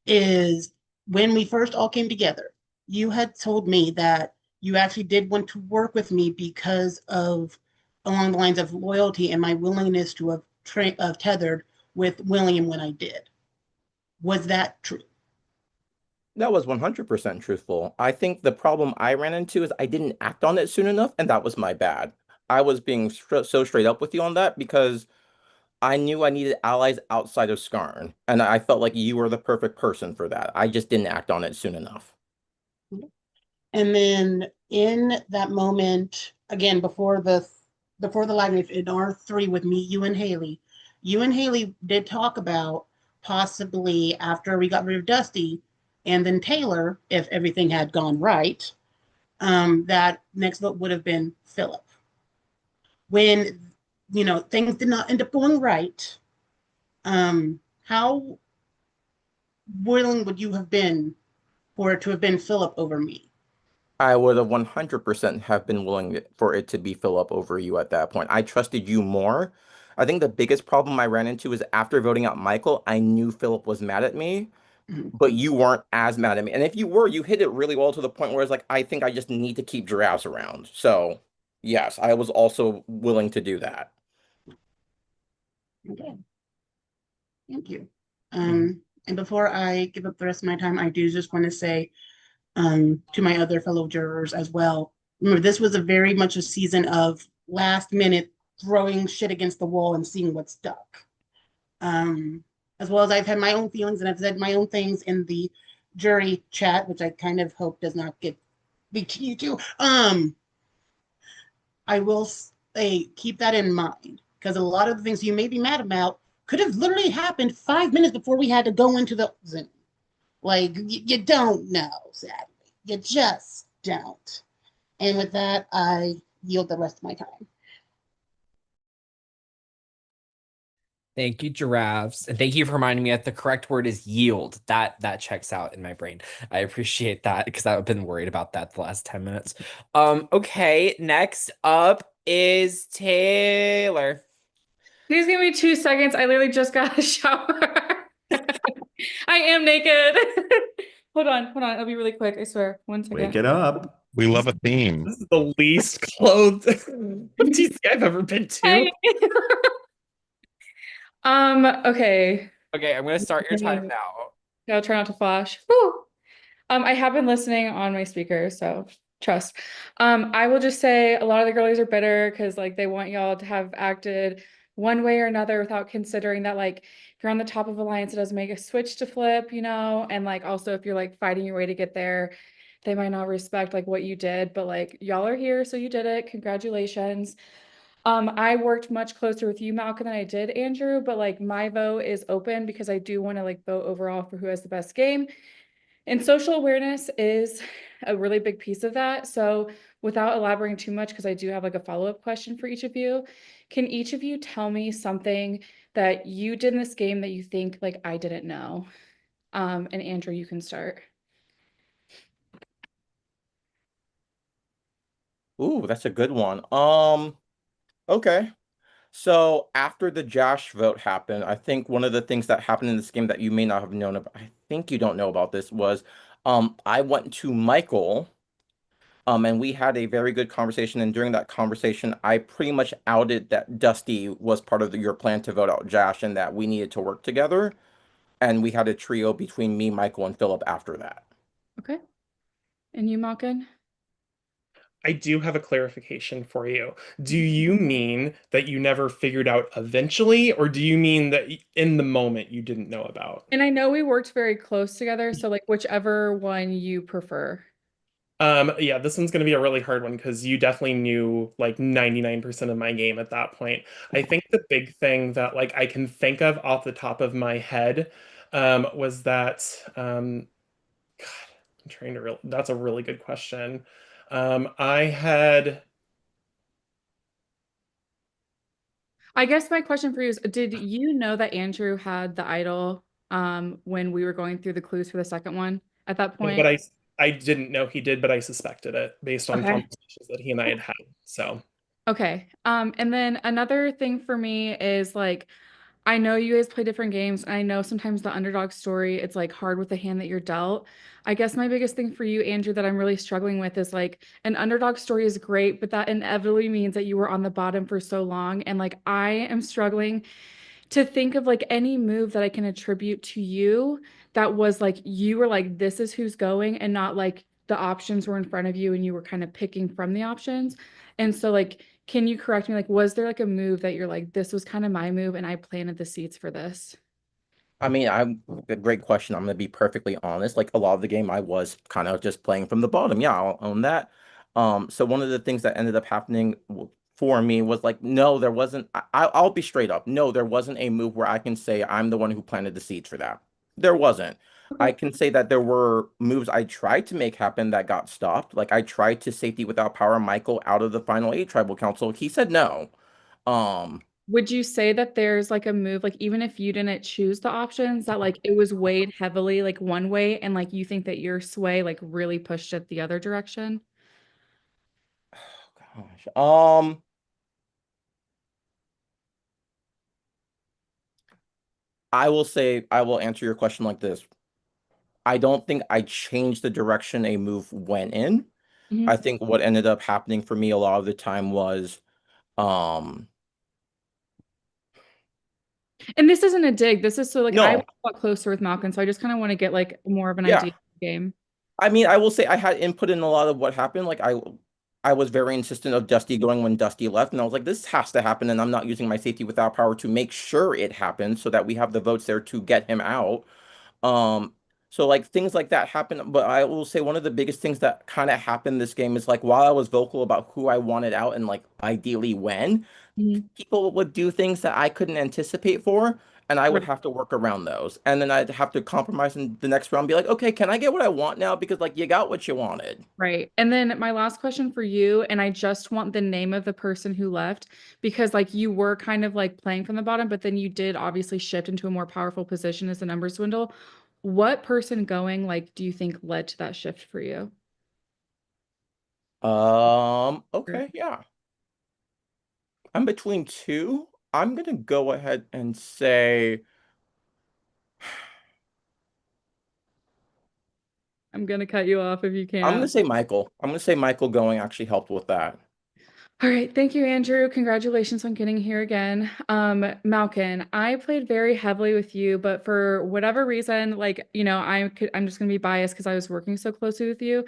Speaker 8: is when we first all came together, you had told me that you actually did want to work with me because of along the lines of loyalty and my willingness to have tethered with William when I did. Was that true?
Speaker 2: That was 100% truthful. I think the problem I ran into is I didn't act on it soon enough, and that was my bad. I was being so straight up with you on that because I knew I needed allies outside of Skarn, and I felt like you were the perfect person for that. I just didn't act on it soon enough.
Speaker 8: And then in that moment, again, before the live in R3 with me, you and Haley did talk about possibly after we got rid of Dusty and then Taylor, if everything had gone right, that next vote would have been Philip. When things did not end up going right, how willing would you have been for it to have been Philip over me?
Speaker 2: I would have 100% have been willing for it to be Philip over you at that point. I trusted you more. I think the biggest problem I ran into is after voting out Michael, I knew Philip was mad at me, but you weren't as mad at me. And if you were, you hit it really well to the point where it's like, I think I just need to keep giraffes around. So, yes, I was also willing to do that.
Speaker 8: Okay, thank you. And before I give up the rest of my time, I do just want to say to my other fellow jurors as well. Remember, this was a very much a season of last minute throwing shit against the wall and seeing what stuck. As well as I've had my own feelings and I've said my own things in the jury chat, which I kind of hope does not get leaked to you too. I will say keep that in mind because a lot of the things you may be mad about could have literally happened 5 minutes before we had to go into the Zoom. Like, you don't know, sadly. You just don't. And with that, I yield the rest of my time.
Speaker 1: Thank you, giraffes. And thank you for reminding me that the correct word is yield. That checks out in my brain. I appreciate that because I've been worried about that the last 10 minutes. Okay, next up is Taylor.
Speaker 9: Please give me 2 seconds. I literally just got a shower. I am naked. Hold on, hold on. It'll be really quick. I swear. 1 second.
Speaker 6: Wake it up.
Speaker 5: We love a theme.
Speaker 3: This is the least clothed TC I've ever been to.
Speaker 9: Okay.
Speaker 1: Okay, I'm gonna start your time now.
Speaker 9: I'll try not to flash. Whew. I have been listening on my speaker, so trust. I will just say a lot of the girlies are bitter because like they want y'all to have acted one way or another without considering that like if you're on the top of alliance, it does make a switch to flip, you know, and like also if you're like fighting your way to get there, they might not respect like what you did, but like y'all are here, so you did it. Congratulations. I worked much closer with you, Malcolm, than I did Andrew, but like my vote is open because I do want to like vote overall for who has the best game. And social awareness is a really big piece of that. So without elaborating too much, because I do have like a follow-up question for each of you, can each of you tell me something that you did in this game that you think like I didn't know? And Andrew, you can start.
Speaker 2: Ooh, that's a good one. Okay. So after the Josh vote happened, I think one of the things that happened in this game that you may not have known about, I think you don't know about this, was I went to Michael, and we had a very good conversation. And during that conversation, I pretty much outed that Dusty was part of your plan to vote out Josh and that we needed to work together. And we had a trio between me, Michael, and Philip after that.
Speaker 9: Okay. And you, Malkin?
Speaker 3: I do have a clarification for you. Do you mean that you never figured out eventually, or do you mean that in the moment you didn't know about?
Speaker 9: And I know we worked very close together, so like whichever one you prefer.
Speaker 3: Yeah, this one's gonna be a really hard one because you definitely knew like 99% of my game at that point. I think the big thing that like I can think of off the top of my head was that God, I'm trying to that's a really good question. I had
Speaker 9: I guess my question for you is, did you know that Andrew had the idol when we were going through the clues for the second one at that
Speaker 3: but
Speaker 9: point?
Speaker 3: I didn't know he did, but I suspected it based on
Speaker 9: Okay.
Speaker 3: conversations that he and I had had. So
Speaker 9: Okay. And then another thing for me is like I know you guys play different games, and I know sometimes the underdog story, it's like hard with the hand that you're dealt. I guess my biggest thing for you, Andrew, that I'm really struggling with is like an underdog story is great, but that inevitably means that you were on the bottom for so long. And like I am struggling to think of like any move that I can attribute to you that was like you were like, this is who's going, and not like the options were in front of you and you were kind of picking from the options. And so like, can you correct me? Like, was there like a move that you're like, this was kind of my move and I planted the seeds for this?
Speaker 2: I mean, I'm a great question. I'm gonna be perfectly honest. Like a lot of the game, I was kind of just playing from the bottom. Yeah, I'll own that. So one of the things that ended up happening for me was like, no, there wasn't. I'll be straight up. No, there wasn't a move where I can say I'm the one who planted the seeds for that. There wasn't. I
Speaker 9: Okay.
Speaker 2: can say that there were moves I tried to make happen that got stopped. Like I tried to safety without power Michael out of the final eight tribal council. He said no. Um,
Speaker 9: Would you say that there's like a move, like even if you didn't choose the options, that like it was weighed heavily like one way and like you think that your sway like really pushed it the other direction?
Speaker 2: gosh. I will say I will answer your question like this. I don't think I changed the direction a move went in. I
Speaker 9: Mhm.
Speaker 2: think what ended up happening for me a lot of the time was um
Speaker 9: And this isn't a dig. This is so like I was
Speaker 2: no,
Speaker 9: a lot closer with Malcolm, so I just kind of want to get like more of an
Speaker 2: yeah.
Speaker 9: idea of the game.
Speaker 2: I mean, I will say I had input in a lot of what happened. Like I was very insistent of Dusty going when Dusty left, and I was like, this has to happen, and I'm not using my safety without power to make sure it happens so that we have the votes there to get him out. Um, so like things like that happen, but I will say one of the biggest things that kind of happened this game is like while I was vocal about who I wanted out and like ideally when,
Speaker 9: Mhm.
Speaker 2: people would do things that I couldn't anticipate for, and I would
Speaker 9: Right.
Speaker 2: have to work around those. And then I'd have to compromise in the next round, be like, okay, can I get what I want now? Because like you got what you wanted.
Speaker 9: Right. And then my last question for you, and I just want the name of the person who left because like you were kind of like playing from the bottom, but then you did obviously shift into a more powerful position as the numbers dwindle. What person going like do you think led to that shift for you?
Speaker 2: Okay, yeah. I'm between two. I'm gonna go ahead and say
Speaker 9: I'm gonna cut you off if you
Speaker 2: I'm gonna
Speaker 9: can't.
Speaker 2: say Michael. I'm gonna say Michael going actually helped with that.
Speaker 9: All right, thank you, Andrew. Congratulations on getting here again. Malkin, I played very heavily with you, but for whatever reason, like, I'm just gonna be biased because I was working so closely with you.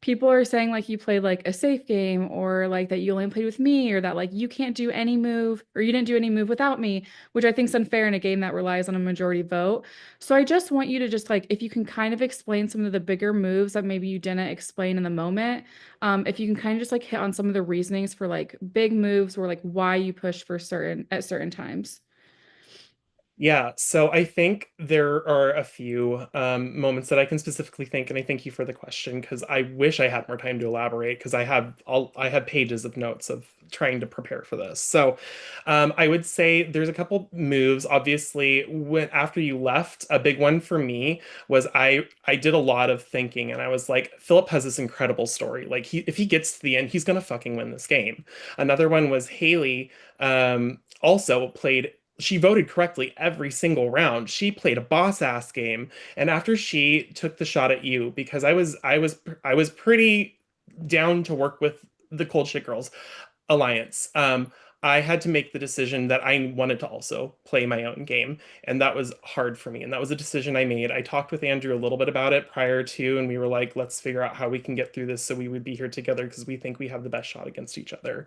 Speaker 9: People are saying like you played like a safe game or like that you only played with me or that like you can't do any move or you didn't do any move without me, which I think is unfair in a game that relies on a majority vote. So I just want you to just like if you can kind of explain some of the bigger moves that maybe you didn't explain in the moment, if you can kind of just like hit on some of the reasonings for like big moves or like why you push for certain at certain times.
Speaker 3: Yeah, so I think there are a few moments that I can specifically think, and I thank you for the question because I wish I had more time to elaborate because I have pages of notes of trying to prepare for this. So I would say there's a couple moves. Obviously, when after you left, a big one for me was I did a lot of thinking, and I was like, Philip has this incredible story. Like if he gets to the end, he's gonna fucking win this game. Another one was Haley also played she voted correctly every single round. She played a boss ass game. And after she took the shot at you, because I was pretty down to work with the Cold Shit Girls Alliance. I had to make the decision that I wanted to also play my own game, and that was hard for me. And that was a decision I made. I talked with Andrew a little bit about it prior to, and we were like, let's figure out how we can get through this so we would be here together because we think we have the best shot against each other.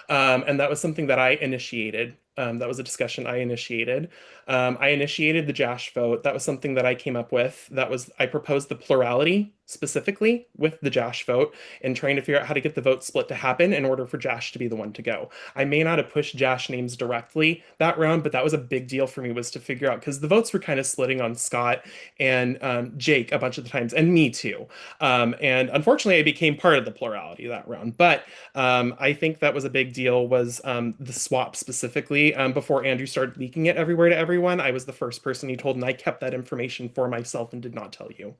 Speaker 3: And that was something that I initiated. That was a discussion I initiated. I initiated the Josh vote. That was something that I came up with. I proposed the plurality specifically with the Josh vote and trying to figure out how to get the vote split to happen in order for Josh to be the one to go. I may not have pushed Josh names directly that round, but that was a big deal for me was to figure out because the votes were kind of splitting on Scott and Jake a bunch of the times, and me too. And unfortunately, I became part of the plurality that round. But I think that was a big deal was the swap specifically. Before Andrew started leaking it everywhere to everyone, I was the first person he told, and I kept that information for myself and did not tell you.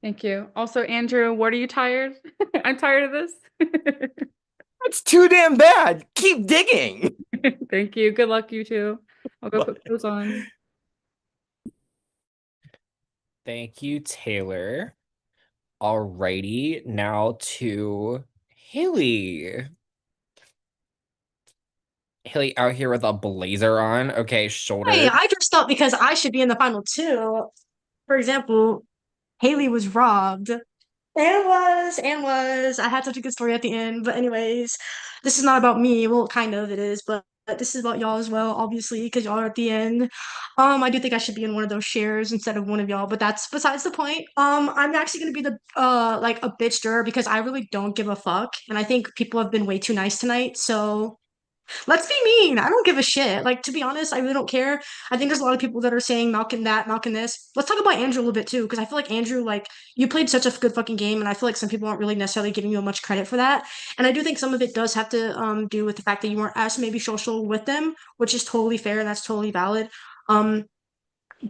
Speaker 9: Thank you. Also, Andrew, what are you tired? I'm tired of this.
Speaker 2: That's too damn bad. Keep digging.
Speaker 9: Thank you. Good luck, you two. I'll go put clothes on.
Speaker 1: Thank you, Taylor. Alrighty, now to Haley. Haley out here with a blazer on. Okay,
Speaker 10: Hey,
Speaker 1: shoulders.
Speaker 10: I dressed up because I should be in the final two. For example, Haley was robbed. And was. I had such a good story at the end. But anyways, this is not about me. Well, kind of it is, but this is about y'all as well, obviously, because y'all are at the end. I do think I should be in one of those shares instead of one of y'all, but that's besides the point. I'm actually gonna be the like a bitch juror because I really don't give a fuck, and I think people have been way too nice tonight. So let's be mean. I don't give a shit. Like, to be honest, I really don't care. I think there's a lot of people that are saying Malkin that, Malkin this. Let's talk about Andrew a little bit too, because I feel like Andrew, like, you played such a good fucking game, and I feel like some people aren't really necessarily giving you much credit for that. And I do think some of it does have to do with the fact that you weren't as maybe social with them, which is totally fair and that's totally valid. Um,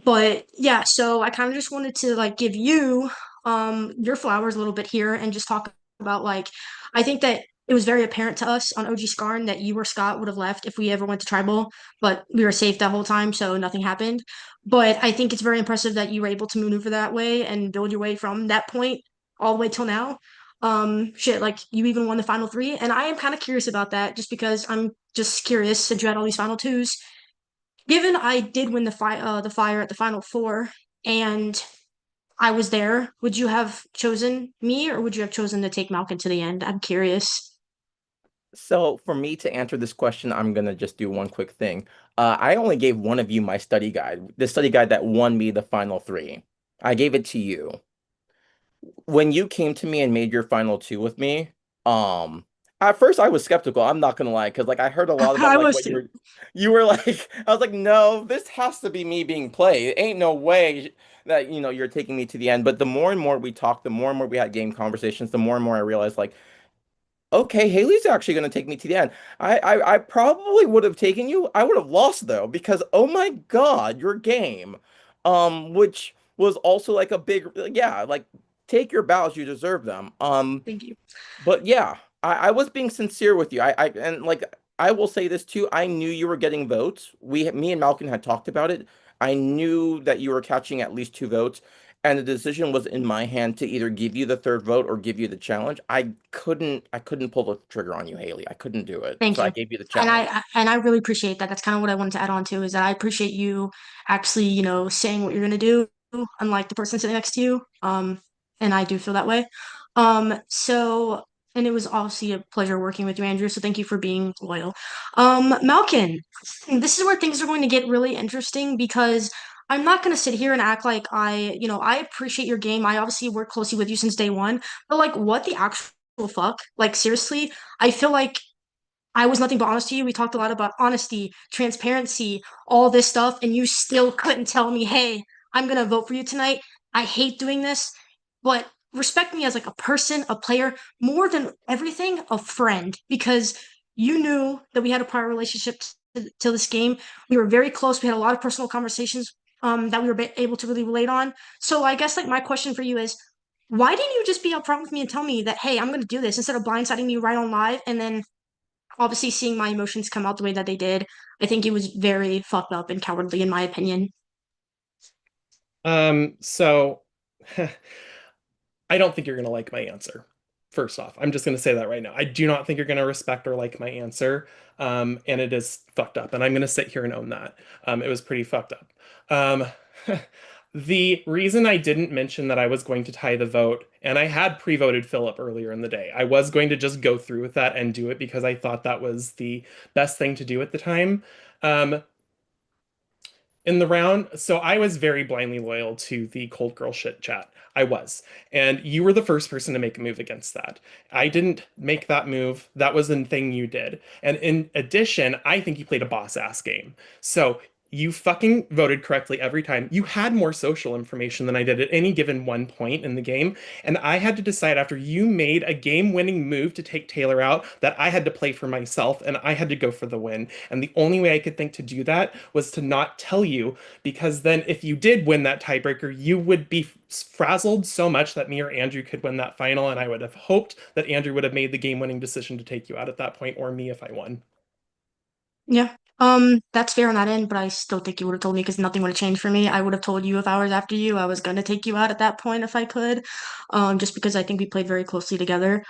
Speaker 10: but yeah, so I kind of just wanted to like give you your flowers a little bit here and just talk about like I think that it was very apparent to us on OG Skarn that you or Scott would have left if we ever went to tribal, but we were safe that whole time, so nothing happened. But I think it's very impressive that you were able to maneuver that way and build your way from that point all the way till now. Shit, like you even won the final three, and I am kind of curious about that just because I'm just curious since you had all these final twos. Given I did win the fire at the final four and I was there, would you have chosen me or would you have chosen to take Malcolm to the end? I'm curious.
Speaker 2: So for me to answer this question, I'm gonna just do one quick thing. I only gave one of you my study guide, the study guide that won me the final three. I gave it to you. When you came to me and made your final two with me, um, At first, I was skeptical. I'm not gonna lie, because like I heard a lot about
Speaker 10: I
Speaker 2: like
Speaker 10: was
Speaker 2: what
Speaker 10: too.
Speaker 2: you were like. I was like, no, this has to be me being played. Ain't no way that you're taking me to the end. But the more and more we talked, the more and more we had game conversations, the more and more I realized like, okay, Haley's actually gonna take me to the end. I probably would have taken you. I would have lost though, because oh my God, your game, which was also like a big, yeah, like take your bows, you deserve them.
Speaker 10: Thank you.
Speaker 2: But yeah, I was being sincere with you. And like I will say this too. I knew you were getting votes. Me and Malcolm had talked about it. I knew that you were catching at least 2 votes, and the decision was in my hand to either give you the third vote or give you the challenge. I couldn't pull the trigger on you, Haley. I couldn't do it.
Speaker 10: Thank
Speaker 2: So I
Speaker 10: you.
Speaker 2: gave you the
Speaker 10: And
Speaker 2: challenge.
Speaker 10: I really appreciate that. That's kind of what I wanted to add on to is that I appreciate you actually, saying what you're gonna do, unlike the person sitting next to you. And I do feel that way. So and it was obviously a pleasure working with you, Andrew. So thank you for being loyal. Malkin, this is where things are going to get really interesting because I'm not gonna sit here and act like I appreciate your game. I obviously worked closely with you since day one, but like what the actual fuck? Like seriously, I feel like I was nothing but honest to you. We talked a lot about honesty, transparency, all this stuff, and you still couldn't tell me, hey, I'm gonna vote for you tonight. I hate doing this, but respect me as like a person, a player, more than everything, a friend, because you knew that we had a prior relationship to this game. We were very close. We had a lot of personal conversations that we were able to really relate on. So I guess like my question for you is, why didn't you just be upfront with me and tell me that, hey, I'm gonna do this instead of blindsiding me right on live and then obviously seeing my emotions come out the way that they did, I think it was very fucked up and cowardly in my opinion.
Speaker 3: So I don't think you're going to like my answer. First off, I'm just going to say that right now. I do not think you're going to respect or like my answer. And it is fucked up. And I'm going to sit here and own that. It was pretty fucked up. Um, the reason I didn't mention that I was going to tie the vote, and I had pre-voted Philip earlier in the day, I was going to just go through with that and do it because I thought that was the best thing to do at the time. Um, in the round, so I was very blindly loyal to the cold girl shit chat. I was. And you were the first person to make a move against that. I didn't make that move. That was a thing you did. And in addition, I think you played a boss ass game. So you fucking voted correctly every time. You had more social information than I did at any given one point in the game. And I had to decide after you made a game winning move to take Taylor out that I had to play for myself and I had to go for the win. And the only way I could think to do that was to not tell you, because then if you did win that tiebreaker, you would be frazzled so much that me or Andrew could win that final. And I would have hoped that Andrew would have made the game winning decision to take you out at that point, or me if I won.
Speaker 10: Yeah. That's fair on that end, but I still think you would have told me because nothing would have changed for me. I would have told you if I was after you, I was gonna take you out at that point if I could. Just because I think we played very closely together.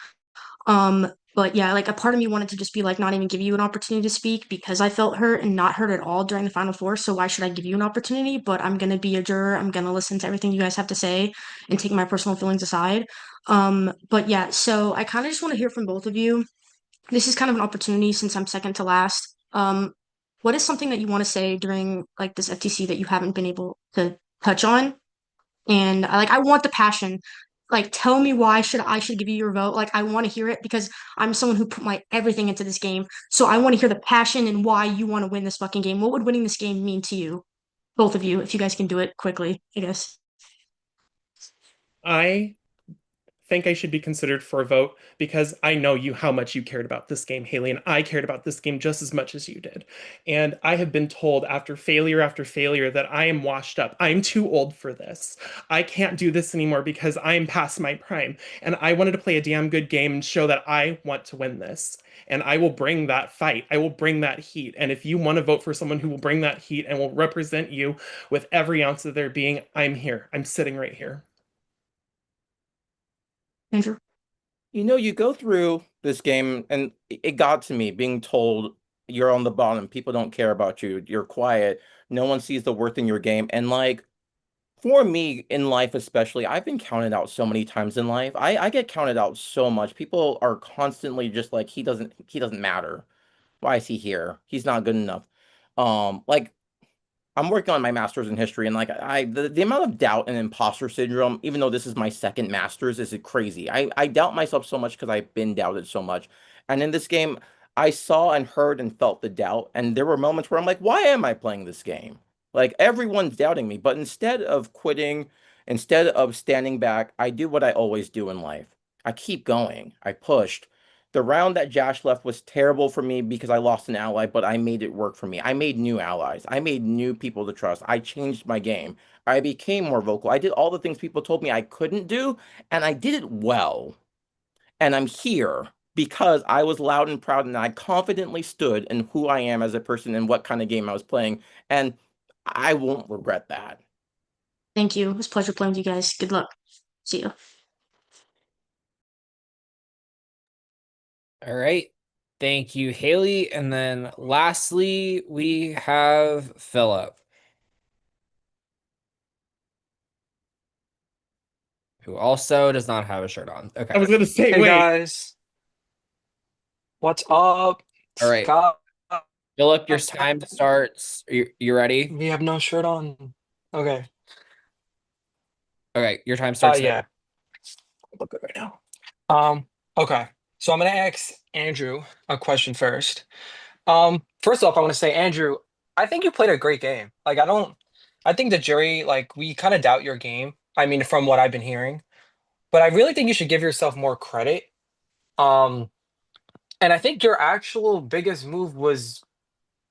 Speaker 10: But yeah, like a part of me wanted to just be like not even give you an opportunity to speak because I felt hurt and not hurt at all during the final four. So why should I give you an opportunity? But I'm gonna be a juror. I'm gonna listen to everything you guys have to say and take my personal feelings aside. But yeah, so I kind of just want to hear from both of you. This is kind of an opportunity since I'm second to last. What is something that you want to say during like this FTC that you haven't been able to touch on? And I want the passion. Like tell me why should give you your vote. Like I want to hear it because I'm someone who put my everything into this game. So I want to hear the passion and why you want to win this fucking game. What would winning this game mean to you? Both of you, if you guys can do it quickly, I guess.
Speaker 3: I think I should be considered for a vote because I know you how much you cared about this game, Haley, and I cared about this game just as much as you did. And I have been told after failure that I am washed up. I'm too old for this. I can't do this anymore because I'm past my prime. And I wanted to play a damn good game and show that I want to win this. And I will bring that fight. I will bring that heat. And if you want to vote for someone who will bring that heat and will represent you with every ounce of their being, I'm here. I'm sitting right here.
Speaker 10: Andrew.
Speaker 2: You go through this game, and it got to me being told you're on the bottom. People don't care about you. You're quiet. No one sees the worth in your game. And like for me in life, especially, I've been counted out so many times in life. I get counted out so much. People are constantly just like, he doesn't matter. Why is he here? He's not good enough. Like I'm working on my master's in history, and like the amount of doubt and imposter syndrome, even though this is my second master's, is crazy. I doubt myself so much because I've been doubted so much. And in this game, I saw and heard and felt the doubt, and there were moments where I'm like, why am I playing this game? Like everyone's doubting me, but instead of quitting, instead of standing back, I do what I always do in life. I keep going. I pushed. The round that Josh left was terrible for me because I lost an ally, but I made it work for me. I made new allies. I made new people to trust. I changed my game. I became more vocal. I did all the things people told me I couldn't do, and I did it well. And I'm here because I was loud and proud and I confidently stood in who I am as a person and what kind of game I was playing. And I won't regret that.
Speaker 10: Thank you. It was a pleasure playing with you guys. Good luck. See you.
Speaker 1: All right. Thank you, Haley. And then lastly, we have Philip, who also does not have a shirt on.
Speaker 3: I
Speaker 1: Okay.
Speaker 3: was gonna say,
Speaker 11: Hey
Speaker 3: wait.
Speaker 11: guys, what's up?
Speaker 1: All right.
Speaker 11: Scott,
Speaker 1: Philip, your time starts. You ready?
Speaker 11: we have no shirt on. Okay.
Speaker 1: Okay, your time starts now.
Speaker 11: Yeah. Look good right now. Okay. So I'm gonna ask Andrew a question first. First off, I want to say, Andrew, I think you played a great game. Like, I think the jury, like, we kind of doubt your game. I mean, from what I've been hearing, but I really think you should give yourself more credit. Um, and I think your actual biggest move was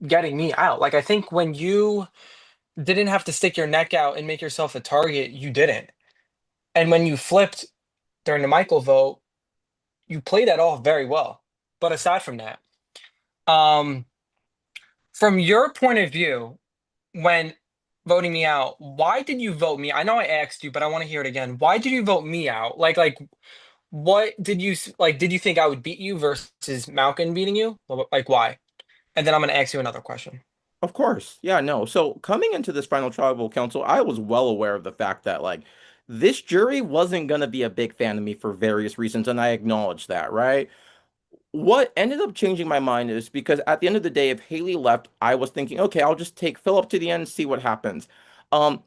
Speaker 11: getting me out. Like, I think when you didn't have to stick your neck out and make yourself a target, you didn't. And when you flipped during the Michael vote, you played that off very well. But aside from that, um, from your point of view, when voting me out, why did you vote me? I know I asked you, but I want to hear it again. Why did you vote me out? Like, what did you like? Did you think I would beat you versus Malkin beating you? Like, why? And then I'm gonna ask you another question.
Speaker 2: Of course. Yeah, no. So coming into this final tribal council, I was well aware of the fact that like this jury wasn't going to be a big fan of me for various reasons, and I acknowledge that, right? What ended up changing my mind is because at the end of the day, if Haley left, I was thinking, okay, I'll just take Philip to the end, see what happens.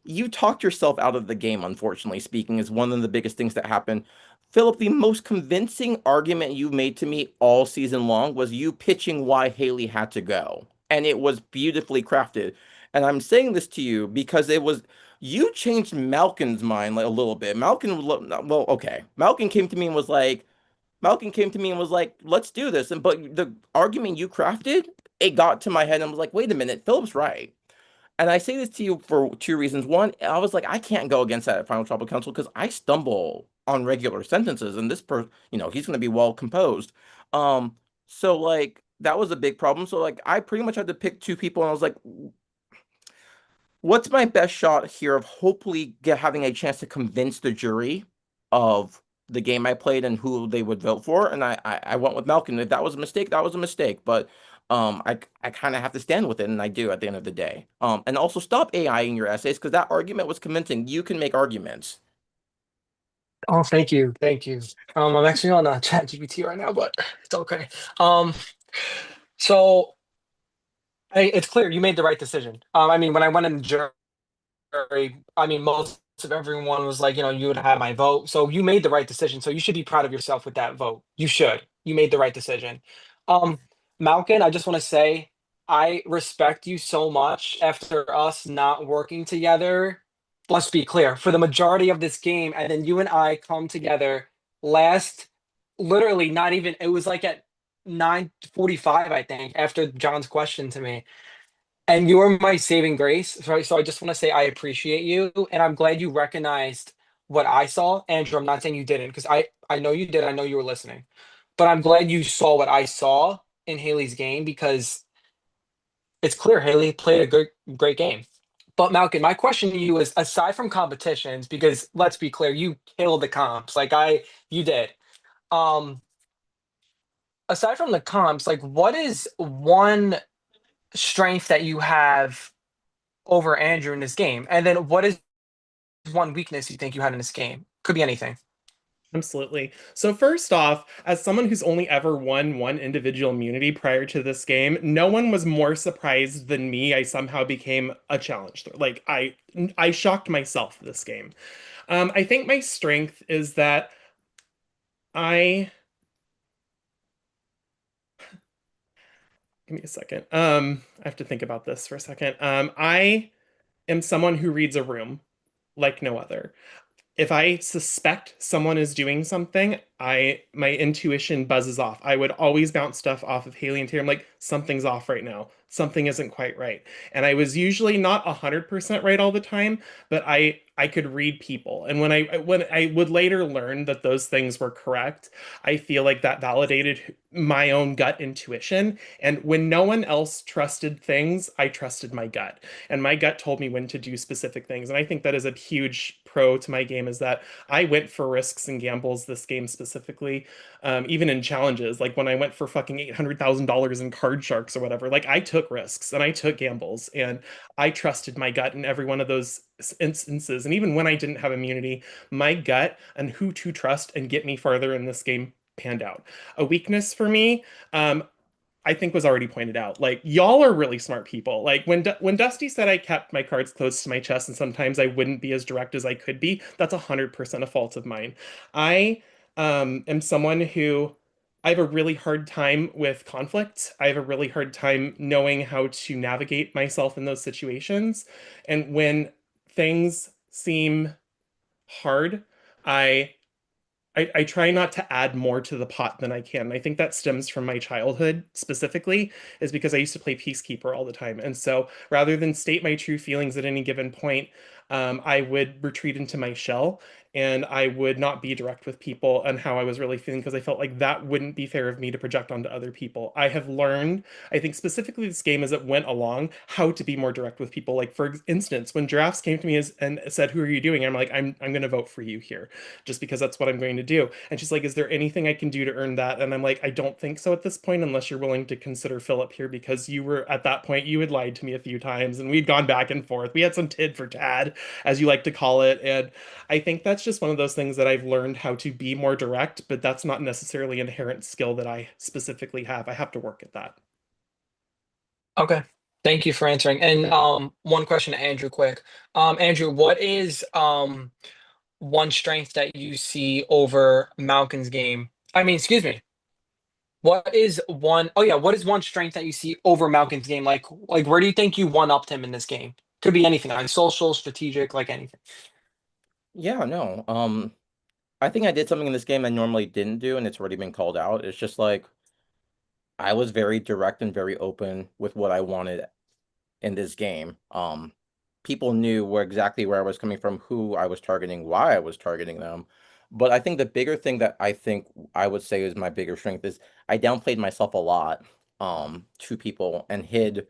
Speaker 2: You talked yourself out of the game, unfortunately speaking, is one of the biggest things that happened. Philip, the most convincing argument you made to me all season long was you pitching why Haley had to go. And it was beautifully crafted. And I'm saying this to you because it was you changed Malkin's mind like a little bit. Well, okay. Malkin came to me and was like, let's do this. And but the argument you crafted, it got to my head and I was like, wait a minute, Philip's right. And I say this to you for two reasons. One, I was like, I can't go against that at Final Tribal Council because I stumble on regular sentences, and this person, he's gonna be well composed. Um, so like that was a big problem. So like I pretty much had to pick two people, and I was like, what's my best shot here of hopefully having a chance to convince the jury of the game I played and who they would vote for? And I went with Malcolm. If that was a mistake, that was a mistake. But I kind of have to stand with it, and I do at the end of the day. And also stop AIing your essays because that argument was convincing. You can make arguments.
Speaker 11: Oh, thank you, thank you. I'm actually on ChatGPT right now, but it's okay. Um, so it's clear you made the right decision. I mean, when I went in the jury, I mean, most of everyone was like, you would have my vote. So you made the right decision. So you should be proud of yourself with that vote. You should. You made the right decision. Um, Malkin, I just want to say I respect you so much after us not working together. Let's be clear, for the majority of this game, and then you and I come together last, literally not even, it was like at 9:45, I think, after John's question to me. And you're my saving grace. So I just want to say I appreciate you, and I'm glad you recognized what I saw. Andrew, I'm not saying you didn't, because I know you did. I know you were listening, but I'm glad you saw what I saw in Haley's game because it's clear Haley played a great game. But Malcolm, my question to you is: aside from competitions, because let's be clear, you killed the comps. You did. Um, aside from the comps, like, what is one strength that you have over Andrew in this game? And then what is one weakness you think you had in this game? Could be anything.
Speaker 3: Absolutely. So first off, as someone who's only ever won one individual immunity prior to this game, no one was more surprised than me. I somehow became a challenger. Like I shocked myself this game. I think my strength is that I give me a second. I have to think about this for a second. I am someone who reads a room like no other. If I suspect someone is doing something, I my intuition buzzes off. I would always bounce stuff off of Haley and Taylor. I'm like, something's off right now. Something isn't quite right. And I was usually not 100% right all the time, but I could read people. And when I would later learn that those things were correct, I feel like that validated my own gut intuition. And when no one else trusted things, I trusted my gut. And my gut told me when to do specific things. And I think that is a huge pro to my game is that I went for risks and gambles this game specifically, even in challenges. Like when I went for fucking $800,000 in card sharks or whatever, like I took risks and I took gambles and I trusted my gut in every one of those instances. And even when I didn't have immunity, my gut and who to trust and get me farther in this game panned out. A weakness for me, I think was already pointed out. Like y'all are really smart people. Like when Dusty said I kept my cards close to my chest and sometimes I wouldn't be as direct as I could be, that's 100% a fault of mine. I am someone who I have a really hard time with conflict. I have a really hard time knowing how to navigate myself in those situations. And when things seem hard, I I try not to add more to the pot than I can. I think that stems from my childhood specifically, is because I used to play Peacekeeper all the time. And so rather than state my true feelings at any given point, I would retreat into my shell and I would not be direct with people and how I was really feeling because I felt like that wouldn't be fair of me to project onto other people. I have learned, I think specifically this game as it went along, how to be more direct with people. Like for instance, when Giraffes came to me and said, "Who are you doing?" I'm like, I'm going to vote for you here just because that's what I'm going to do. And she's like, is there anything I can do to earn that? And I'm like, I don't think so at this point, unless you're willing to consider Philip here, because you were at that point, you had lied to me a few times and we'd gone back and forth. We had some tid for tad, as you like to call it. And I think that's just one of those things that I've learned how to be more direct, but that's not necessarily an inherent skill that I specifically have. I have to work at that.
Speaker 11: Okay. Thank you for answering. And one question to Andrew quick. Andrew, what is one strength that you see over Malkin's game? I mean, excuse me. What is one oh yeah, what is one strength that you see over Malkin's game? Like where do you think you one upped him in this game? Could be anything, like social, strategic, like anything.
Speaker 2: Yeah, no. I think I did something in this game I normally didn't do, and it's already been called out. It's just like I was very direct and very open with what I wanted in this game. People knew where I was coming from, who I was targeting, why I was targeting them. But I think the bigger thing that I think I would say is my bigger strength is I downplayed myself a lot to people and hid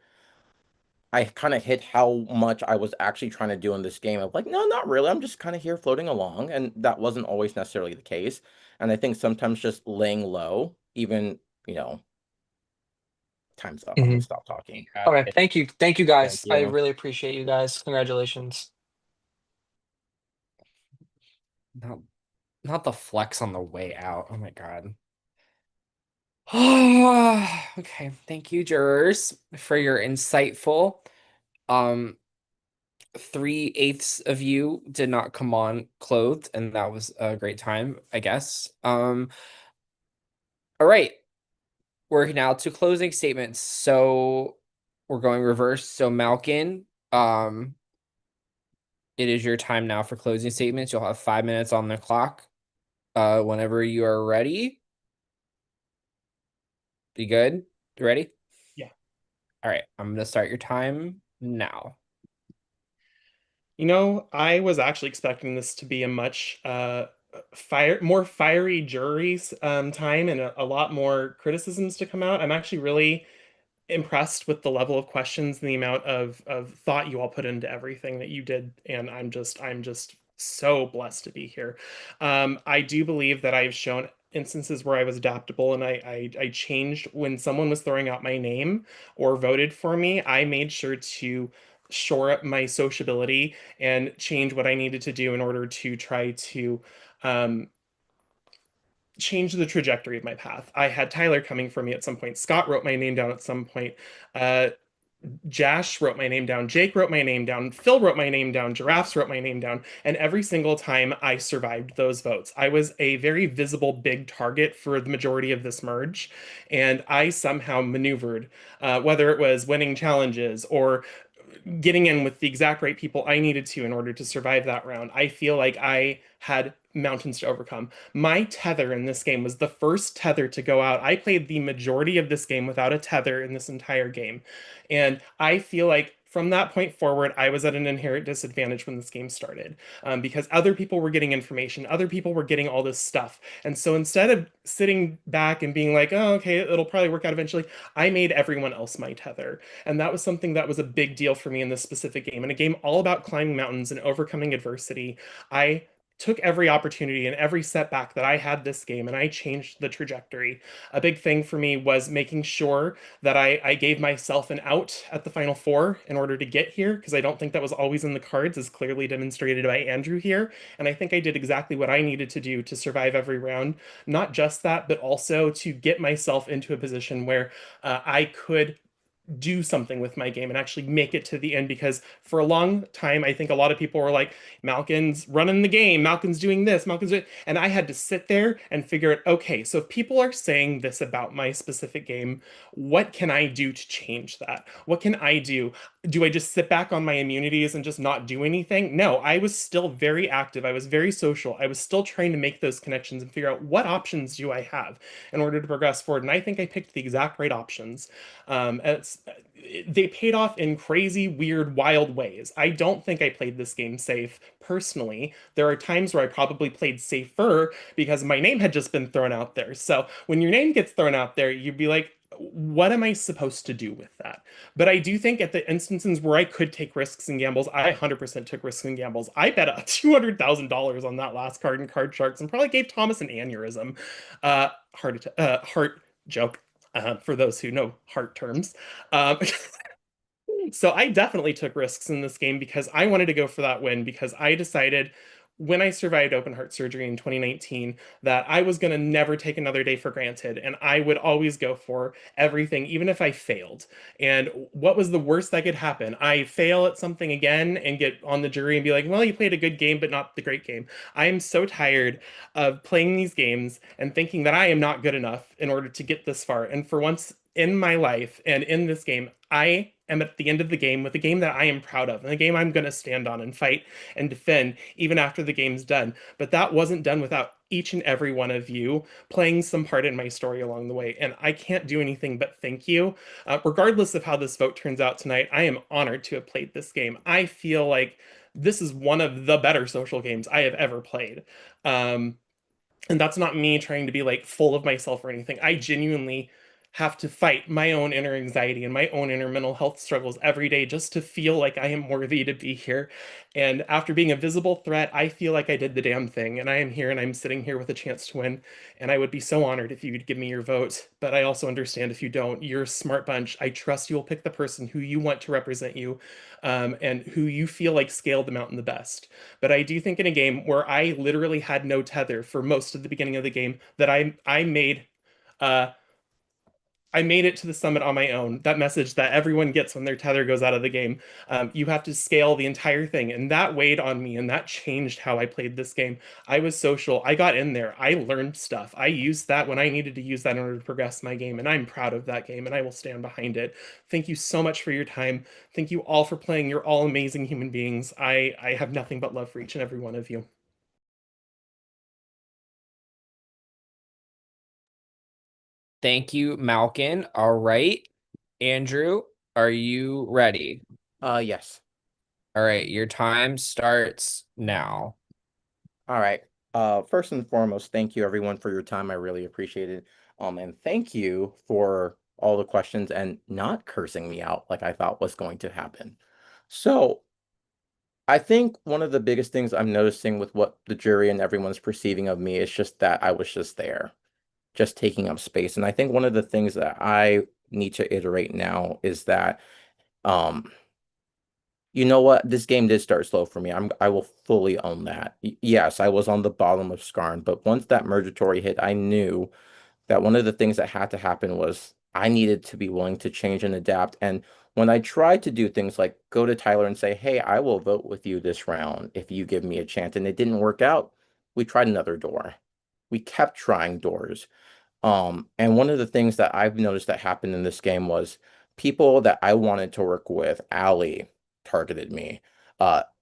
Speaker 2: I kind of hid how much I was actually trying to do in this game of like, no, not really. I'm just kind of here floating along. And that wasn't always necessarily the case. And I think sometimes just laying low, even, you know, time's up. I'm
Speaker 11: Hmm.
Speaker 2: gonna stop talking.
Speaker 11: Okay, thank you. Thank you
Speaker 2: Thank
Speaker 11: guys. I
Speaker 2: you.
Speaker 11: really appreciate you guys. Congratulations.
Speaker 1: Not not the flex on the way out. Oh my God. Okay, thank you, jurors, for your insightful. Um, 3/8 of you did not come on clothed, and that was a great time, I guess. All right, we're now to closing statements. So we're going reverse. So Malkin, it is your time now for closing statements. You'll have 5 minutes on the clock. Whenever you are ready. You good? You ready?
Speaker 3: Yeah.
Speaker 1: All right, I'm gonna start your time now.
Speaker 3: You know, I was actually expecting this to be a much more fiery jury's time and a lot more criticisms to come out. I'm actually really impressed with the level of questions and the amount of thought you all put into everything that you did, and I'm just so blessed to be here. I do believe that I've shown instances where I was adaptable and I changed when someone was throwing out my name or voted for me. I made sure to shore up my sociability and change what I needed to do in order to try to um, changed the trajectory of my path. I had Tyler coming for me at some point. Scott wrote my name down at some point. Uh, Jash wrote my name down. Jake wrote my name down. Phil wrote my name down. Giraffes wrote my name down. And every single time I survived those votes, I was a very visible big target for the majority of this merge. And I somehow maneuvered, whether it was winning challenges or getting in with the exact right people I needed to in order to survive that round. I feel like I had mountains to overcome. My tether in this game was the first tether to go out. I played the majority of this game without a tether in this entire game. And I feel like from that point forward, I was at an inherent disadvantage when this game started because other people were getting information, other people were getting all this stuff. And so instead of sitting back and being like, oh, okay, it'll probably work out eventually, I made everyone else my tether. And that was something that was a big deal for me in this specific game. In a game all about climbing mountains and overcoming adversity, I took every opportunity and every setback that I had this game and I changed the trajectory. A big thing for me was making sure that I gave myself an out at the final four in order to get here, because I don't think that was always in the cards, as clearly demonstrated by Andrew here. And I think I did exactly what I needed to do to survive every round. Not just that, but also to get myself into a position where I could do something with my game and actually make it to the end, because for a long time I think a lot of people were like, Malkin's running the game, Malkin's doing this, Malkin's doing, and I had to sit there and figure out, okay, so if people are saying this about my specific game, what can I do to change that? What can I do? Do I just sit back on my immunities and just not do anything? No, I was still very active. I was very social. I was still trying to make those connections and figure out what options do I have in order to progress forward. And I think I picked the exact right options. They paid off in crazy, weird, wild ways. I don't think I played this game safe personally. There are times where I probably played safer because my name had just been thrown out there. So when your name gets thrown out there, you'd be like, what am I supposed to do with that? But I do think at the instances where I could take risks and gambles, I 100% took risks and gambles. I bet $200,000 on that last card in Card Sharks and probably gave Thomas an aneurysm. Heart joke. For those who know heart terms. Um, so I definitely took risks in this game because I wanted to go for that win, because I decided when I survived open heart surgery in 2019 that I was going to never take another day for granted, and I would always go for everything, even if I failed. And what was the worst that could happen? I fail at something again and get on the jury and be like, well, you played a good game, but not the great game. I am so tired of playing these games and thinking that I am not good enough in order to get this far. And for once in my life and in this game, I am at the end of the game with a game that I am proud of and a game I'm going to stand on and fight and defend even after the game's done. But that wasn't done without each and every one of you playing some part in my story along the way. And I can't do anything but thank you. Regardless of how this vote turns out tonight, I am honored to have played this game. I feel like this is one of the better social games I have ever played. And that's not me trying to be like full of myself or anything. I genuinely have to fight my own inner anxiety and my own inner mental health struggles every day just to feel like I am worthy to be here. And after being a visible threat, I feel like I did the damn thing. And I am here and I'm sitting here with a chance to win. And I would be so honored if you would give me your vote. But I also understand if you don't. You're a smart bunch. I trust you will pick the person who you want to represent you, and who you feel like scaled the mountain the best. But I do think in a game where I literally had no tether for most of the beginning of the game, that uh I made it to the summit on my own. That message that everyone gets when their tether goes out of the game. You have to scale the entire thing. And that weighed on me and that changed how I played this game. I was social. I got in there. I learned stuff. I used that when I needed to use that in order to progress my game. And I'm proud of that game and I will stand behind it. Thank you so much for your time. Thank you all for playing. You're all amazing human beings. I have nothing but love for each and every one of you.
Speaker 1: Thank you, Malkin. All right. Andrew, are you ready?
Speaker 2: Yes.
Speaker 1: All right, your time starts now.
Speaker 2: All right. First and foremost, thank you everyone for your time. I really appreciate it. And thank you for all the questions and not cursing me out like I thought was going to happen. So I think one of the biggest things I'm noticing with what the jury and everyone's perceiving of me is just that I was just there, just taking up space. And I think one of the things that I need to iterate now is that, um, You know what? This game did start slow for me. I will fully own that. Yes, I was on the bottom of Skarn, but once that Mergatory hit, I knew that one of the things that had to happen was I needed to be willing to change and adapt. And when I tried to do things like go to Tyler and say, hey, I will vote with you this round if you give me a chance, and it didn't work out, we tried another door. We kept trying doors. And one of the things that I've noticed that happened in this game was people that I wanted to work with, Ali targeted me.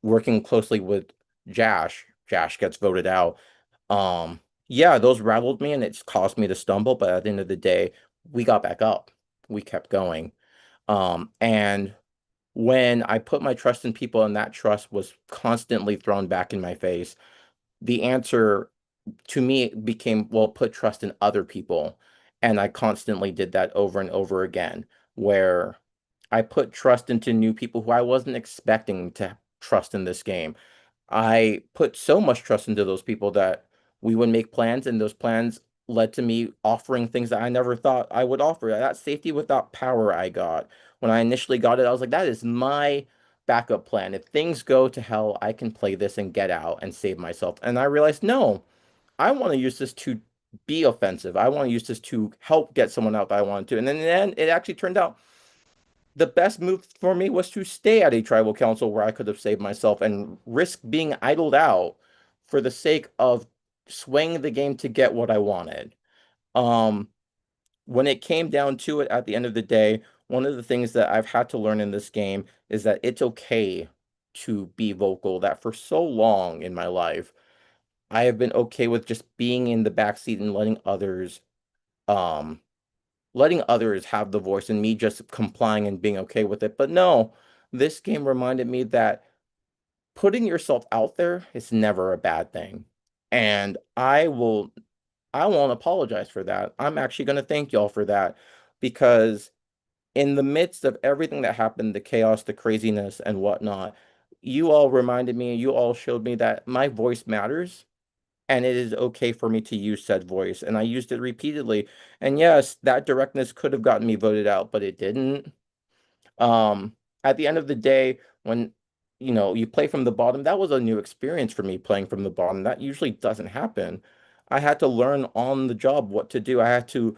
Speaker 2: Working closely with Jash gets voted out. Yeah, those rattled me and it's caused me to stumble, but at the end of the day, we got back up. We kept going. And when I put my trust in people and that trust was constantly thrown back in my face, the answer to me became, well, put trust in other people. And I constantly did that over and over again, where I put trust into new people who I wasn't expecting to trust in this game. I put so much trust into those people that we would make plans, and those plans led to me offering things that I never thought I would offer. That safety without power I got. When I initially got it, I was like, that is my backup plan. If things go to hell, I can play this and get out and save myself. And I realized, no, I want to use this to be offensive. I want to use this to help get someone out that I wanted to. And then in the end, it actually turned out the best move for me was to stay at a tribal council where I could have saved myself and risk being idled out for the sake of swaying the game to get what I wanted. Um, when it came down to it at the end of the day, one of the things that I've had to learn in this game is that it's okay to be vocal, that for so long in my life, I have been okay with just being in the backseat and um letting others have the voice and me just complying and being okay with it. But no, this game reminded me that putting yourself out there is never a bad thing. And I won't apologize for that. I'm actually going to thank y'all for that because in the midst of everything that happened, the chaos, the craziness and whatnot, you all reminded me, you all showed me that my voice matters and it is okay for me to use said voice. And I used it repeatedly. And yes, that directness could have gotten me voted out, but it didn't. Um, at the end of the day, when you play from the bottom, that was a new experience for me playing from the bottom. That usually doesn't happen. I had to learn on the job what to do. I had to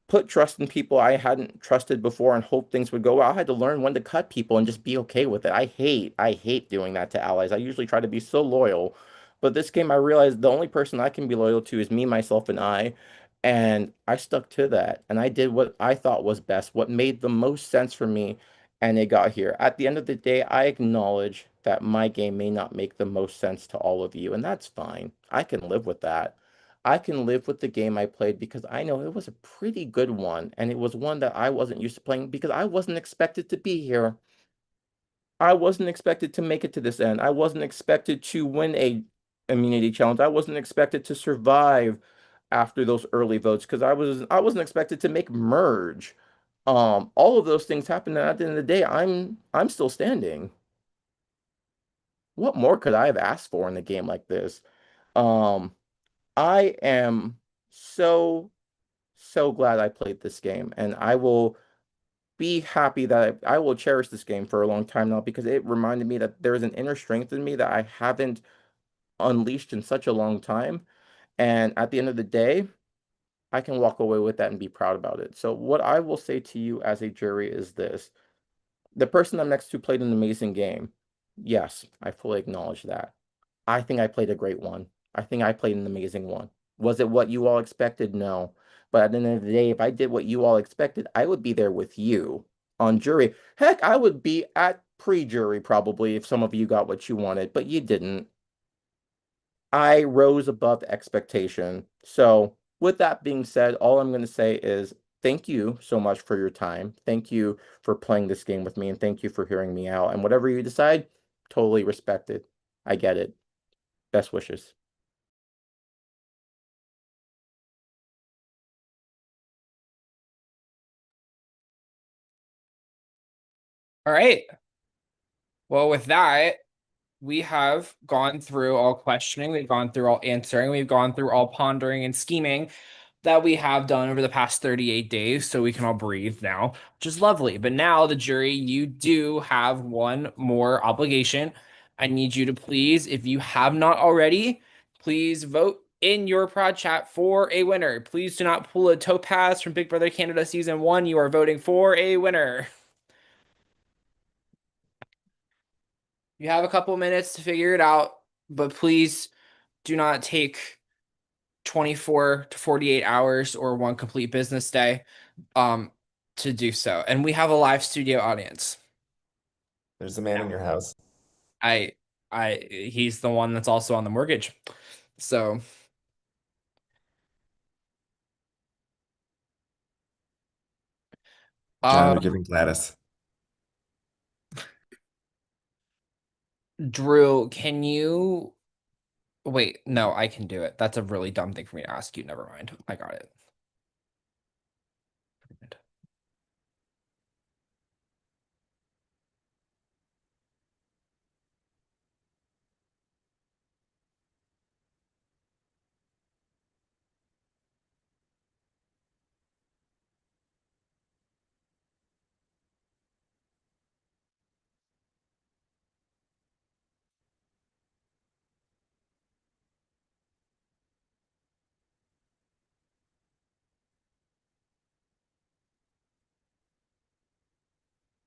Speaker 2: put trust in people I hadn't trusted before and hope things would go well. I had to learn when to cut people and just be okay with it. I hate doing that to allies. I usually try to be so loyal, but this game I realized the only person I can be loyal to is me, myself, and I. And I stuck to that. And I did what I thought was best, what made the most sense for me, and it got here. At the end of the day, I acknowledge that my game may not make the most sense to all of you, and that's fine. I can live with that. I can live with the game I played because I know it was a pretty good one, and it was one that I wasn't used to playing because I wasn't expected to be here. I wasn't expected to make it to this end. I wasn't expected to win a immunity challenge. I wasn't expected to survive after those early votes because I wasn't expected to make merge. All of those things happened, and at the end of the day, I'm still standing. What more could I have asked for in a game like this? Um, I am so so glad I played this game, and I will be happy that I will cherish this game for a long time now because it reminded me that there is an inner strength in me that I haven't unleashed in such a long time. And at the end of the day, I can walk away with that and be proud about it. So, what I will say to you as a jury is this: the person I'm next to played an amazing game. Yes, I fully acknowledge that. I think I played a great one. I think I played an amazing one. Was it what you all expected? No. But at the end of the day, if I did what you all expected, I would be there with you on jury. Heck, I would be at pre-jury probably if some of you got what you wanted, but you didn't. I rose above expectation. So, with that being said, all I'm going to say is thank you so much for your time. Thank you for playing this game with me, and thank you for hearing me out. And whatever you decide, totally respect it. I get it. Best wishes.
Speaker 1: All right. Well, with that, we have gone through all questioning, we've gone through all answering, we've gone through all pondering and scheming. that we have done over the past 38 days so we can all breathe now, which is lovely. But now, the jury, you do have one more obligation. I need you to please, if you have not already, please vote in your prod chat for a winner. Please do not pull a Topaz from Big Brother Canada Season 1. You are voting for a winner. You have a couple minutes to figure it out, but please do not take 24 to 48 hours or one complete business day to do so. And we have a live studio audience.
Speaker 6: There's a man in your house.
Speaker 1: I he's the one that's also on the mortgage. So
Speaker 6: John, they're giving Gladys.
Speaker 1: Drew, can you wait? No, I can do it. That's a really dumb thing for me to ask you. Never mind. I got it.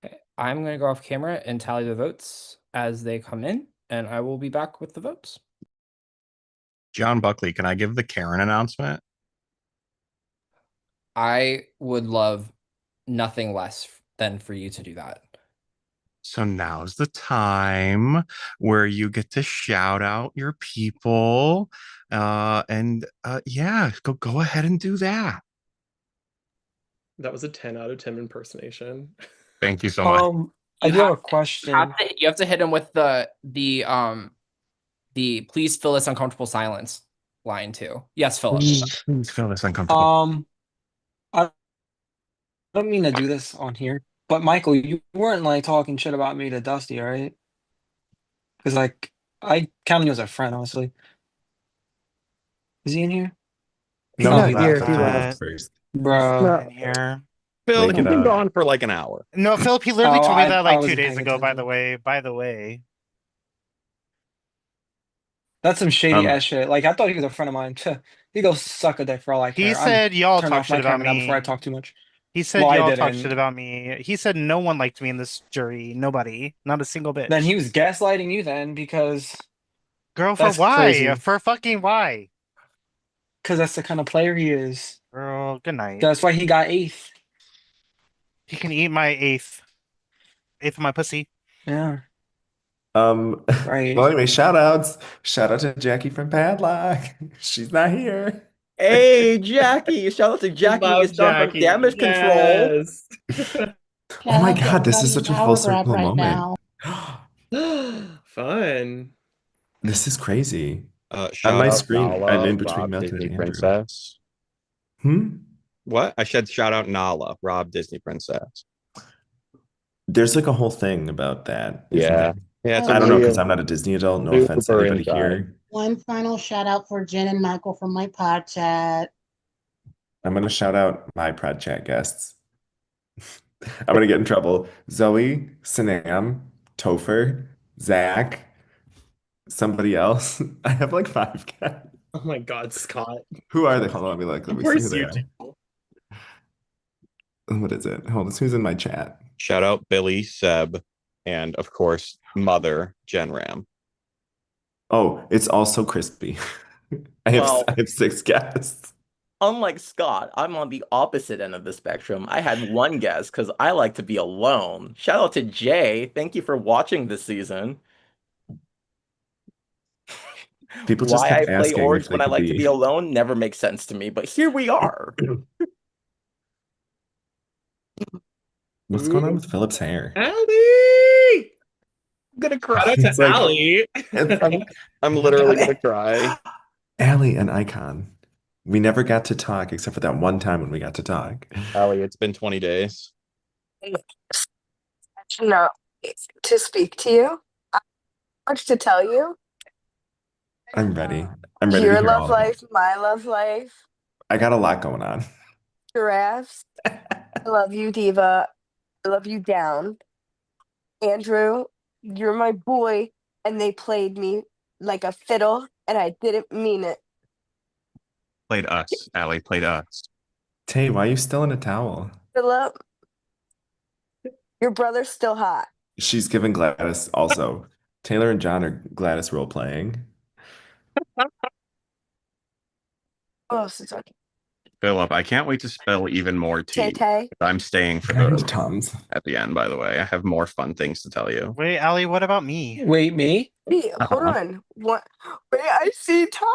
Speaker 1: Okay, I'm going to go off camera and tally the votes as they come in, and I will be back with the votes.
Speaker 5: John Buckley, can I give the Karen announcement?
Speaker 1: I would love nothing less than for you to do that.
Speaker 5: So now's the time where you get to shout out your people. Yeah, go ahead and do that.
Speaker 3: That was a 10 out of 10 impersonation.
Speaker 5: Thank you so much.
Speaker 11: I do have a question.
Speaker 1: You have to hit him with the please fill this uncomfortable silence line too. Yes, Philip.
Speaker 5: Please feel this uncomfortable.
Speaker 11: I don't mean to do this on here, but Michael, you weren't like talking shit about me to Dusty, right? Because like I count you as a friend, honestly. Is he in here?
Speaker 6: No,
Speaker 11: Oh,
Speaker 6: he
Speaker 11: he
Speaker 6: left.
Speaker 11: left.
Speaker 6: He left first.
Speaker 11: Bro.
Speaker 7: In here.
Speaker 5: Phil,
Speaker 6: Wake
Speaker 5: he's
Speaker 6: it
Speaker 5: been
Speaker 6: up.
Speaker 5: gone for like an hour.
Speaker 7: No, Philip, he literally
Speaker 11: Oh,
Speaker 7: told me
Speaker 11: I
Speaker 7: that like 2
Speaker 11: wasn't
Speaker 7: days
Speaker 11: paying
Speaker 7: ago, by the
Speaker 11: attention.
Speaker 7: way. By the way.
Speaker 11: That's some shady ass shit. Like I thought he was a friend of mine. He goes suck a dick for all I care.
Speaker 7: He said y'all
Speaker 11: turn
Speaker 7: talk
Speaker 11: off my
Speaker 7: shit about
Speaker 11: camera now before I
Speaker 7: me.
Speaker 11: talk too much.
Speaker 7: He said
Speaker 11: Well, I
Speaker 7: y'all talk shit
Speaker 11: didn't.
Speaker 7: about me. He said no one liked me in this jury. Nobody. Not a single bitch.
Speaker 11: Then he was gaslighting you then because
Speaker 7: Girl, for
Speaker 11: that's
Speaker 7: why?
Speaker 11: crazy.
Speaker 7: For fucking why?
Speaker 11: Because that's the kind of player he is.
Speaker 7: Girl, good night.
Speaker 11: That's why he got eighth.
Speaker 7: He can eat my eighth. Eighth of my pussy.
Speaker 11: Yeah.
Speaker 6: Right. Well, anyway, shout outs. Shout out to Jackie from Padlock. She's not here.
Speaker 2: Hey, Jackie. Shout out to Jackie.
Speaker 3: Love
Speaker 2: It's done from
Speaker 3: Jackie.
Speaker 2: damage control.
Speaker 3: Yes.
Speaker 6: Oh my God, this is such a full circle
Speaker 8: right
Speaker 6: moment.
Speaker 3: Fun.
Speaker 6: This is crazy. On
Speaker 5: Shout
Speaker 6: my
Speaker 5: out
Speaker 6: screen, I'm
Speaker 5: Nala,
Speaker 6: in between
Speaker 5: Rob,
Speaker 6: Mildred
Speaker 5: Disney
Speaker 6: and Andrew.
Speaker 5: Princess.
Speaker 6: Hmm?
Speaker 5: What? I said shout out Nala, Rob, Disney Princess.
Speaker 6: There's like a whole thing about that, isn't
Speaker 5: Yeah.
Speaker 6: there?
Speaker 5: Yeah, it's
Speaker 6: I
Speaker 5: a
Speaker 6: don't know
Speaker 5: real-
Speaker 6: because I'm not a Disney adult. No offense to
Speaker 5: super
Speaker 6: anybody
Speaker 5: inside.
Speaker 6: here.
Speaker 8: One final shout out for Jen and Michael from my pod chat.
Speaker 6: I'm gonna shout out my Prod Chat guests. I'm gonna get in trouble. Zoe, Sanam, Topher, Zach, somebody else. I have like 5 cats.
Speaker 3: Oh my God, Scott.
Speaker 6: Who are they? Hold on, let me
Speaker 3: Of
Speaker 6: see who
Speaker 3: course
Speaker 6: they
Speaker 3: you
Speaker 6: are.
Speaker 3: do.
Speaker 6: What is it? Hold on, who's in my chat?
Speaker 5: Shout out Billy, Seb, and of course, Mother, Jen Ram.
Speaker 6: Oh, it's also crispy. I have 6 guests.
Speaker 2: Unlike Scott, I'm on the opposite end of the spectrum. I had one guess because I like to be alone. Shout out to Jay. Thank you for watching this season.
Speaker 6: People just
Speaker 2: Why I
Speaker 6: kept
Speaker 2: play
Speaker 6: asking if
Speaker 2: orgs
Speaker 6: they
Speaker 2: when I
Speaker 6: could
Speaker 2: like to
Speaker 6: be.
Speaker 2: be alone never makes sense to me, but here we are.
Speaker 6: What's going on with Philip's hair?
Speaker 3: Allie!
Speaker 5: I'm gonna cry.
Speaker 3: Shout out to
Speaker 6: It's like-
Speaker 3: Allie.
Speaker 5: I'm literally gonna cry.
Speaker 6: Allie, an icon. We never got to talk except for that one time when we got to talk.
Speaker 5: Allie, it's been 20 days.
Speaker 12: No, to speak to you. I have much to tell you.
Speaker 6: I'm ready. I'm ready to
Speaker 12: Your
Speaker 6: hear all
Speaker 12: love
Speaker 6: of it.
Speaker 12: life, my love life.
Speaker 6: I got a lot going on.
Speaker 12: Giraffes. I love you, Diva. I love you, Down. Andrew, you're my boy, and they played me like a fiddle, and I didn't mean it.
Speaker 5: Played us, Allie. Played us.
Speaker 6: Tay, why are you still in a towel?
Speaker 12: Philip, your brother's still hot.
Speaker 6: She's giving Gladys also. Taylor and John are Gladys role playing.
Speaker 12: Oh, so sorry.
Speaker 5: Philip, I can't wait to spill even more
Speaker 12: Tay
Speaker 5: tea.
Speaker 12: Tay.
Speaker 5: I'm staying for
Speaker 6: And
Speaker 5: the
Speaker 6: Tums.
Speaker 5: at the end, by the way. I have more fun things to tell you.
Speaker 7: Wait, Allie, what about me?
Speaker 11: Wait, me?
Speaker 12: Wait, hold on. What? Wait, I see Tom.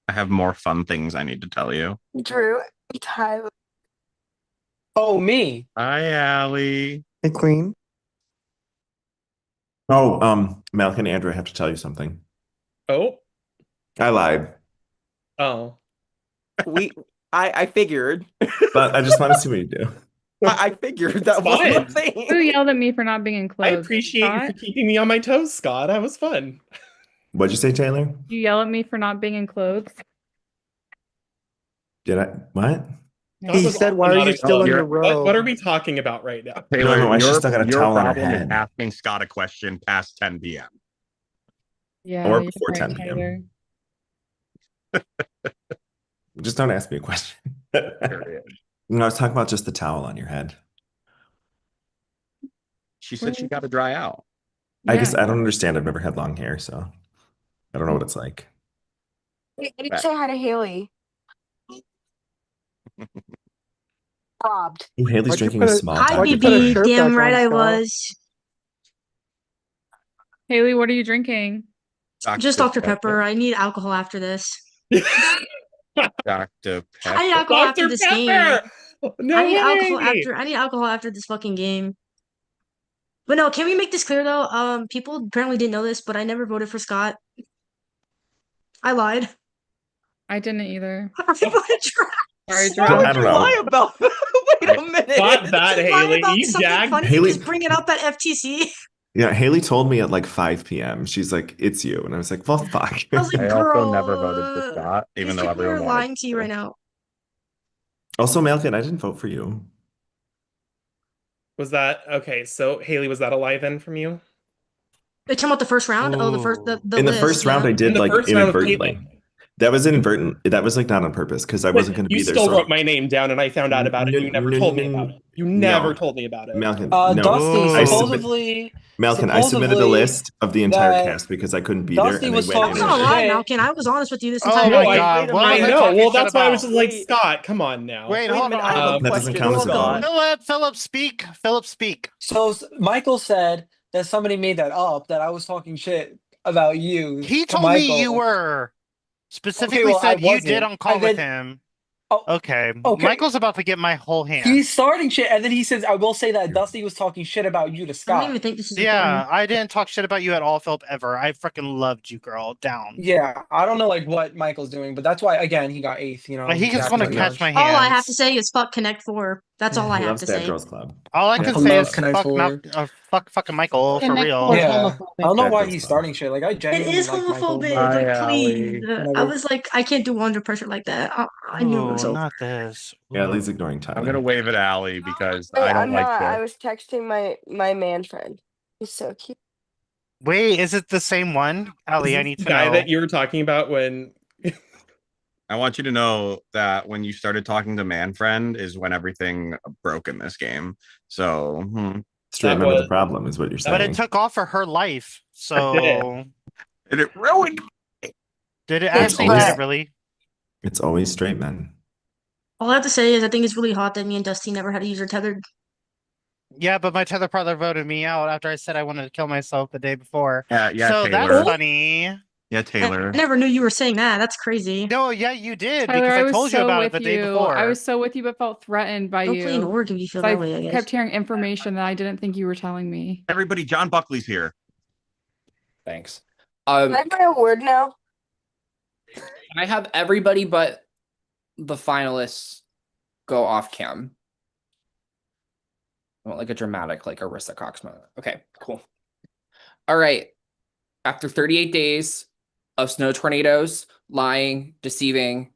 Speaker 5: I have more fun things I need to tell you.
Speaker 12: Drew, and Tyler.
Speaker 11: Oh, me.
Speaker 5: Hi, Allie.
Speaker 13: Hey, Queen.
Speaker 6: Oh, Malcolm and Andrew, I have to tell you something.
Speaker 3: Oh,
Speaker 6: I lied,
Speaker 3: oh.
Speaker 2: I figured.
Speaker 6: but I just want to see what you do.
Speaker 2: I figured that
Speaker 3: It's
Speaker 2: was the
Speaker 3: fine.
Speaker 2: thing.
Speaker 9: Who yelled at me for not being in
Speaker 3: I
Speaker 9: clothes?
Speaker 3: appreciate you for
Speaker 9: Scott?
Speaker 3: keeping me on my toes, Scott. That was fun.
Speaker 6: What'd you say, Taylor?
Speaker 9: You yell at me for not being in clothes?
Speaker 6: Did I? What?
Speaker 3: Scott
Speaker 13: He
Speaker 3: was
Speaker 13: said,
Speaker 3: also
Speaker 13: "Why are
Speaker 3: not
Speaker 13: you
Speaker 3: in
Speaker 13: still
Speaker 3: clothes.
Speaker 13: in your
Speaker 3: What are
Speaker 13: robe?"
Speaker 3: we talking about right now?
Speaker 5: Taylor,
Speaker 6: No, I
Speaker 5: your,
Speaker 6: just still got a
Speaker 5: your
Speaker 6: towel on her
Speaker 5: problem is
Speaker 6: head.
Speaker 5: asking Scott a question past 10 p.m.
Speaker 9: Yeah,
Speaker 6: Or
Speaker 9: you're
Speaker 6: before
Speaker 9: right,
Speaker 6: 10 p.m.
Speaker 9: Tyler.
Speaker 6: Just don't ask me a question. No, I was talking about just the towel on your head.
Speaker 5: She said she got to dry out.
Speaker 6: I guess
Speaker 9: Yeah.
Speaker 6: I don't understand. I've never had long hair, so I don't know what it's like.
Speaker 12: Wait, I didn't say hi to Haley. Robbed.
Speaker 6: Oh, Haley's
Speaker 13: Why'd you
Speaker 6: drinking a
Speaker 13: put a
Speaker 6: small
Speaker 10: Hi,
Speaker 13: Why'd you
Speaker 6: Dr.
Speaker 13: put a
Speaker 10: BB.
Speaker 6: Pepper.
Speaker 13: shirt
Speaker 10: Damn
Speaker 13: back
Speaker 10: right
Speaker 13: on,
Speaker 10: I
Speaker 13: Scott?
Speaker 10: was.
Speaker 9: Haley, what are you drinking?
Speaker 10: Just
Speaker 5: Dr.
Speaker 10: Dr. Pepper. I need alcohol after this.
Speaker 5: Dr.
Speaker 10: I need
Speaker 5: Pepper.
Speaker 10: alcohol after
Speaker 3: Dr.
Speaker 10: this game.
Speaker 3: Pepper! No way!
Speaker 10: I need alcohol after this fucking game. But no, can we make this clear though? People apparently didn't know this, but I never voted for Scott. I lied.
Speaker 9: I didn't either.
Speaker 10: I voted Trash.
Speaker 9: Sorry,
Speaker 2: Why
Speaker 9: Drew.
Speaker 2: would
Speaker 6: I don't
Speaker 2: you
Speaker 6: know.
Speaker 2: lie about that? Wait a minute.
Speaker 3: Not that,
Speaker 10: Just lie
Speaker 3: Haley.
Speaker 10: about
Speaker 3: You
Speaker 10: something
Speaker 3: jagged.
Speaker 10: funny,
Speaker 6: Haley-
Speaker 10: just bringing up that FTC.
Speaker 6: Yeah, Haley told me at like 5 p.m. She's like, "It's you," and I was like, "Well, fuck."
Speaker 10: I was like,
Speaker 5: I
Speaker 10: girl,
Speaker 5: also never voted for Scott, even
Speaker 10: these
Speaker 5: though
Speaker 10: people are
Speaker 5: everyone wanted
Speaker 10: lying to you right now.
Speaker 6: Also, Malcolm, I didn't vote for you.
Speaker 3: Was that okay? So Haley, was that a lie then from you?
Speaker 10: They talking about the first round? Oh, the
Speaker 6: In the
Speaker 10: list,
Speaker 6: first round,
Speaker 10: yeah.
Speaker 6: I
Speaker 3: In
Speaker 6: did
Speaker 3: the
Speaker 6: like
Speaker 3: first round with
Speaker 6: inadvertently.
Speaker 3: Caitlin.
Speaker 6: That was inadvertent. That was like not on purpose because I wasn't going to
Speaker 3: You
Speaker 6: be there.
Speaker 3: still
Speaker 6: So
Speaker 3: wrote my name down and I found out about it and you never told me about it. You never told me about it.
Speaker 6: Malcolm, no.
Speaker 11: Dusty,
Speaker 6: I
Speaker 11: supposedly,
Speaker 6: Malcolm, I submitted a
Speaker 11: supposedly
Speaker 6: list of the entire
Speaker 11: that
Speaker 6: cast because I couldn't be there,
Speaker 11: Dusty
Speaker 6: and they
Speaker 11: was
Speaker 6: went
Speaker 10: That's
Speaker 11: talking
Speaker 10: not a
Speaker 6: in.
Speaker 10: lie,
Speaker 11: shit.
Speaker 10: Malkin. I was honest with you this
Speaker 7: Oh
Speaker 10: entire
Speaker 7: my
Speaker 10: time.
Speaker 7: God, what was
Speaker 3: I
Speaker 7: I
Speaker 3: know.
Speaker 7: talking
Speaker 3: Well,
Speaker 7: shit
Speaker 3: that's why I was
Speaker 7: about?
Speaker 3: just like,
Speaker 2: Wait.
Speaker 3: Scott, come on now.
Speaker 7: Wait,
Speaker 2: Wait a
Speaker 7: hold
Speaker 2: minute, I have
Speaker 7: on.
Speaker 2: a
Speaker 6: That doesn't
Speaker 2: question,
Speaker 6: count as a
Speaker 2: Scott.
Speaker 6: vote.
Speaker 7: Philip, speak. Philip, speak.
Speaker 11: So Michael said that somebody made that up, that I was talking shit about you
Speaker 7: He
Speaker 11: to
Speaker 7: told me you
Speaker 11: Michael.
Speaker 7: were.
Speaker 11: Okay,
Speaker 7: Specifically
Speaker 11: well, I
Speaker 7: said you did
Speaker 11: wasn't.
Speaker 7: on call
Speaker 11: And
Speaker 7: with
Speaker 11: then,
Speaker 7: him.
Speaker 11: oh,
Speaker 7: Okay.
Speaker 11: okay.
Speaker 7: Michael's about to get my whole hand.
Speaker 11: He's starting shit, and then he says, "I will say that Dusty was talking shit about you to
Speaker 10: I don't
Speaker 11: Scott."
Speaker 10: even think this is
Speaker 7: Yeah,
Speaker 10: important.
Speaker 7: I didn't talk shit about you at all, Philip, ever. I freaking loved you, girl. Down.
Speaker 11: Yeah, I don't know like what Michael's doing, but that's why again he got eighth. You know,
Speaker 7: He
Speaker 11: he's
Speaker 7: just
Speaker 11: acting
Speaker 7: want to
Speaker 11: like
Speaker 7: catch my
Speaker 11: judge.
Speaker 10: All I have to
Speaker 7: hands.
Speaker 10: say is fuck Connect Four. That's all I
Speaker 6: He
Speaker 10: have
Speaker 6: loves
Speaker 10: to
Speaker 6: Bad
Speaker 10: say.
Speaker 6: Girls Club.
Speaker 7: All I
Speaker 6: Yeah.
Speaker 7: can
Speaker 11: I
Speaker 7: say
Speaker 11: love
Speaker 7: is
Speaker 11: Connect Four.
Speaker 7: fuck fucking Michael for
Speaker 8: Connect
Speaker 7: real.
Speaker 8: Four is
Speaker 11: Yeah, I don't know
Speaker 6: Bad
Speaker 11: why
Speaker 6: Girls
Speaker 11: he's
Speaker 6: Club.
Speaker 11: starting shit. Like I
Speaker 10: It
Speaker 11: genuinely
Speaker 10: is
Speaker 11: like Michael,
Speaker 10: homophobic,
Speaker 11: but
Speaker 10: but please. I
Speaker 11: whatever.
Speaker 10: was like, I can't do under pressure like that. I knew it was
Speaker 7: Oh,
Speaker 10: over.
Speaker 7: not this.
Speaker 6: Yeah,
Speaker 7: Ooh.
Speaker 6: Lee's ignoring
Speaker 5: I'm gonna
Speaker 6: Tyler.
Speaker 5: wave at Allie because
Speaker 12: Wait,
Speaker 5: I don't
Speaker 12: I'm
Speaker 5: like
Speaker 12: not. I
Speaker 5: this.
Speaker 12: was texting my man friend. He's so cute.
Speaker 7: Wait, is it the same one?
Speaker 3: Is
Speaker 7: Allie, I
Speaker 3: this
Speaker 7: need
Speaker 3: the
Speaker 7: to
Speaker 3: guy
Speaker 7: know.
Speaker 3: that you were talking about when
Speaker 5: I want you to know that when you started talking to Manfriend is when everything broke in this game. So
Speaker 6: Straight
Speaker 3: That
Speaker 6: men with a
Speaker 3: was-
Speaker 6: problem is what you're
Speaker 7: But it
Speaker 6: saying.
Speaker 7: took off for her life. So
Speaker 5: and it ruined.
Speaker 7: did it
Speaker 6: It's
Speaker 7: actually?
Speaker 6: always-
Speaker 7: Did it really?
Speaker 6: It's always straight men.
Speaker 10: All I have to say is I think it's really hot that me and Dusty never had to use our tethered.
Speaker 7: Yeah, but my tether brother voted me out after I said I wanted to kill myself the day before.
Speaker 5: Yeah,
Speaker 7: So
Speaker 5: Taylor.
Speaker 7: that's funny.
Speaker 5: Yeah, Taylor.
Speaker 10: I never knew you were saying that. That's crazy.
Speaker 7: No, yeah, you did
Speaker 9: Tyler,
Speaker 7: because
Speaker 9: I
Speaker 7: I
Speaker 9: was
Speaker 7: told you
Speaker 9: so
Speaker 7: about it
Speaker 9: with
Speaker 7: the day
Speaker 9: you.
Speaker 7: before.
Speaker 9: I was so with you, but felt threatened by
Speaker 10: Don't
Speaker 9: you.
Speaker 10: play an org if you feel
Speaker 9: So
Speaker 10: that way, I guess.
Speaker 9: kept hearing information that I didn't think you were telling me.
Speaker 5: Everybody, John Buckley's here.
Speaker 1: Thanks.
Speaker 12: Can I buy a word now?
Speaker 1: I have everybody but the finalists go off cam. I want like a dramatic, like Arista Cox moment. Okay, cool. All right. After 38 days of snow tornadoes, lying, deceiving,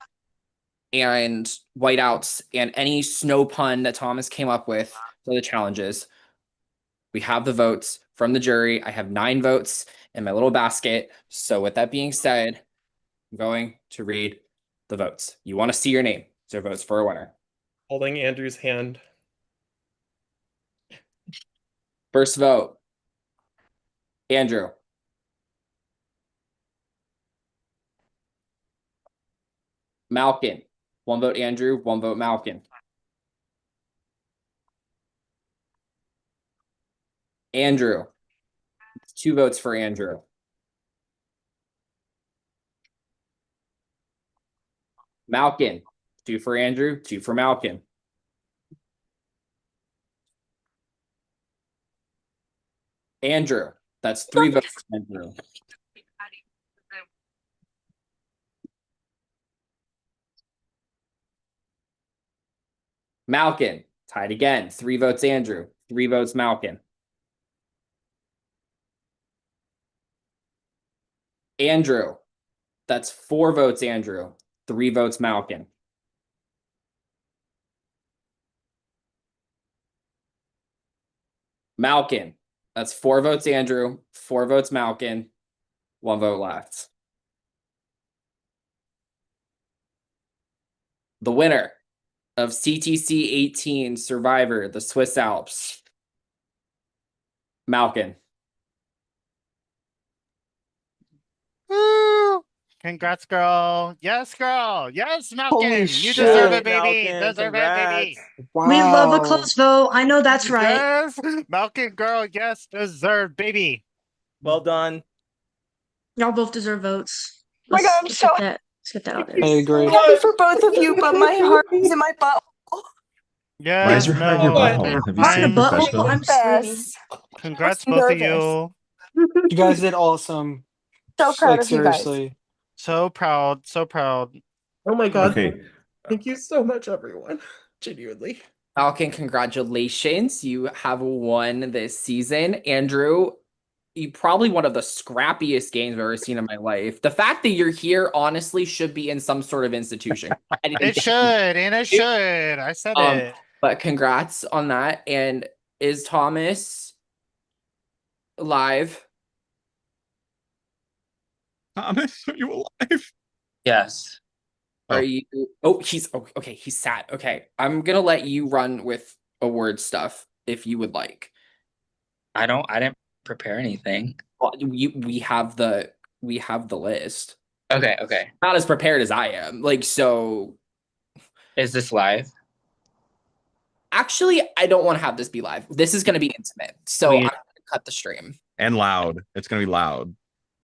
Speaker 1: and whiteouts, and any snow pun that Thomas came up with for the challenges. We have the votes from the jury. I have 9 votes in my little basket. So with that being said, I'm going to read the votes. You want to see your name. So votes for a winner.
Speaker 3: Holding Andrew's hand.
Speaker 1: First vote, Andrew. Malkin. 1 vote Andrew, 1 vote Malkin. Andrew. 2 votes for Andrew. Malkin. 2 for Andrew, 2 for Malkin. Andrew. That's 3 votes for Andrew. Malkin. Tied again. 3 votes Andrew, 3 votes Malkin. Andrew. That's 4 votes Andrew, 3 votes Malkin. Malkin. That's 4 votes Andrew, 4 votes Malkin, 1 vote left. The winner of CTC 18 Survivor, the Swiss Alps, Malkin.
Speaker 7: Woo! Congrats, girl. Yes, girl. Yes, Malkin.
Speaker 12: Holy
Speaker 7: You
Speaker 12: shit.
Speaker 7: deserve it, baby.
Speaker 2: Malkin,
Speaker 7: Deserve it, baby.
Speaker 2: congrats.
Speaker 10: We love a
Speaker 11: Wow.
Speaker 10: close vote. I know that's right.
Speaker 7: Yes, Malkin, girl. Yes, deserved, baby.
Speaker 2: Well done.
Speaker 10: Y'all both deserve votes.
Speaker 12: Oh my God, I'm
Speaker 10: Let's
Speaker 12: so
Speaker 10: get that out there.
Speaker 11: I agree.
Speaker 12: happy for both of you, but my heart is in my butt.
Speaker 7: Yes,
Speaker 6: Why is your heart in your
Speaker 7: no.
Speaker 6: butthole? Have you
Speaker 10: Heart in
Speaker 6: seen
Speaker 10: a butthole?
Speaker 6: professional?
Speaker 10: I'm screaming.
Speaker 12: Best.
Speaker 7: Congrats,
Speaker 12: I'm
Speaker 7: both of
Speaker 12: nervous.
Speaker 7: you.
Speaker 11: You guys did awesome.
Speaker 12: So proud
Speaker 11: Like
Speaker 12: of you guys.
Speaker 11: seriously.
Speaker 7: So proud. So proud.
Speaker 3: Oh my God.
Speaker 6: Okay.
Speaker 3: Thank you so much, everyone. Genuinely.
Speaker 1: Malkin, congratulations. You have won this season. Andrew, you probably one of the scrappiest games I've ever seen in my life. The fact that you're here honestly should be in some sort of institution. I didn't
Speaker 7: It
Speaker 1: think-
Speaker 7: should, and it should. I said it.
Speaker 1: But congrats on that. And is Thomas live?
Speaker 5: Thomas, are you alive?
Speaker 13: Yes.
Speaker 1: Are you? Oh, he's okay. He's sad. Okay, I'm gonna let you run with award stuff if you would like.
Speaker 13: I didn't prepare anything.
Speaker 1: Well, we have the list.
Speaker 13: Okay, okay.
Speaker 1: Not as prepared as I am. Like so.
Speaker 13: Is this live?
Speaker 1: Actually, I don't want to have this be live. This is gonna be intimate, so
Speaker 13: We-
Speaker 1: I'm gonna cut the stream.
Speaker 5: And loud. It's gonna be loud.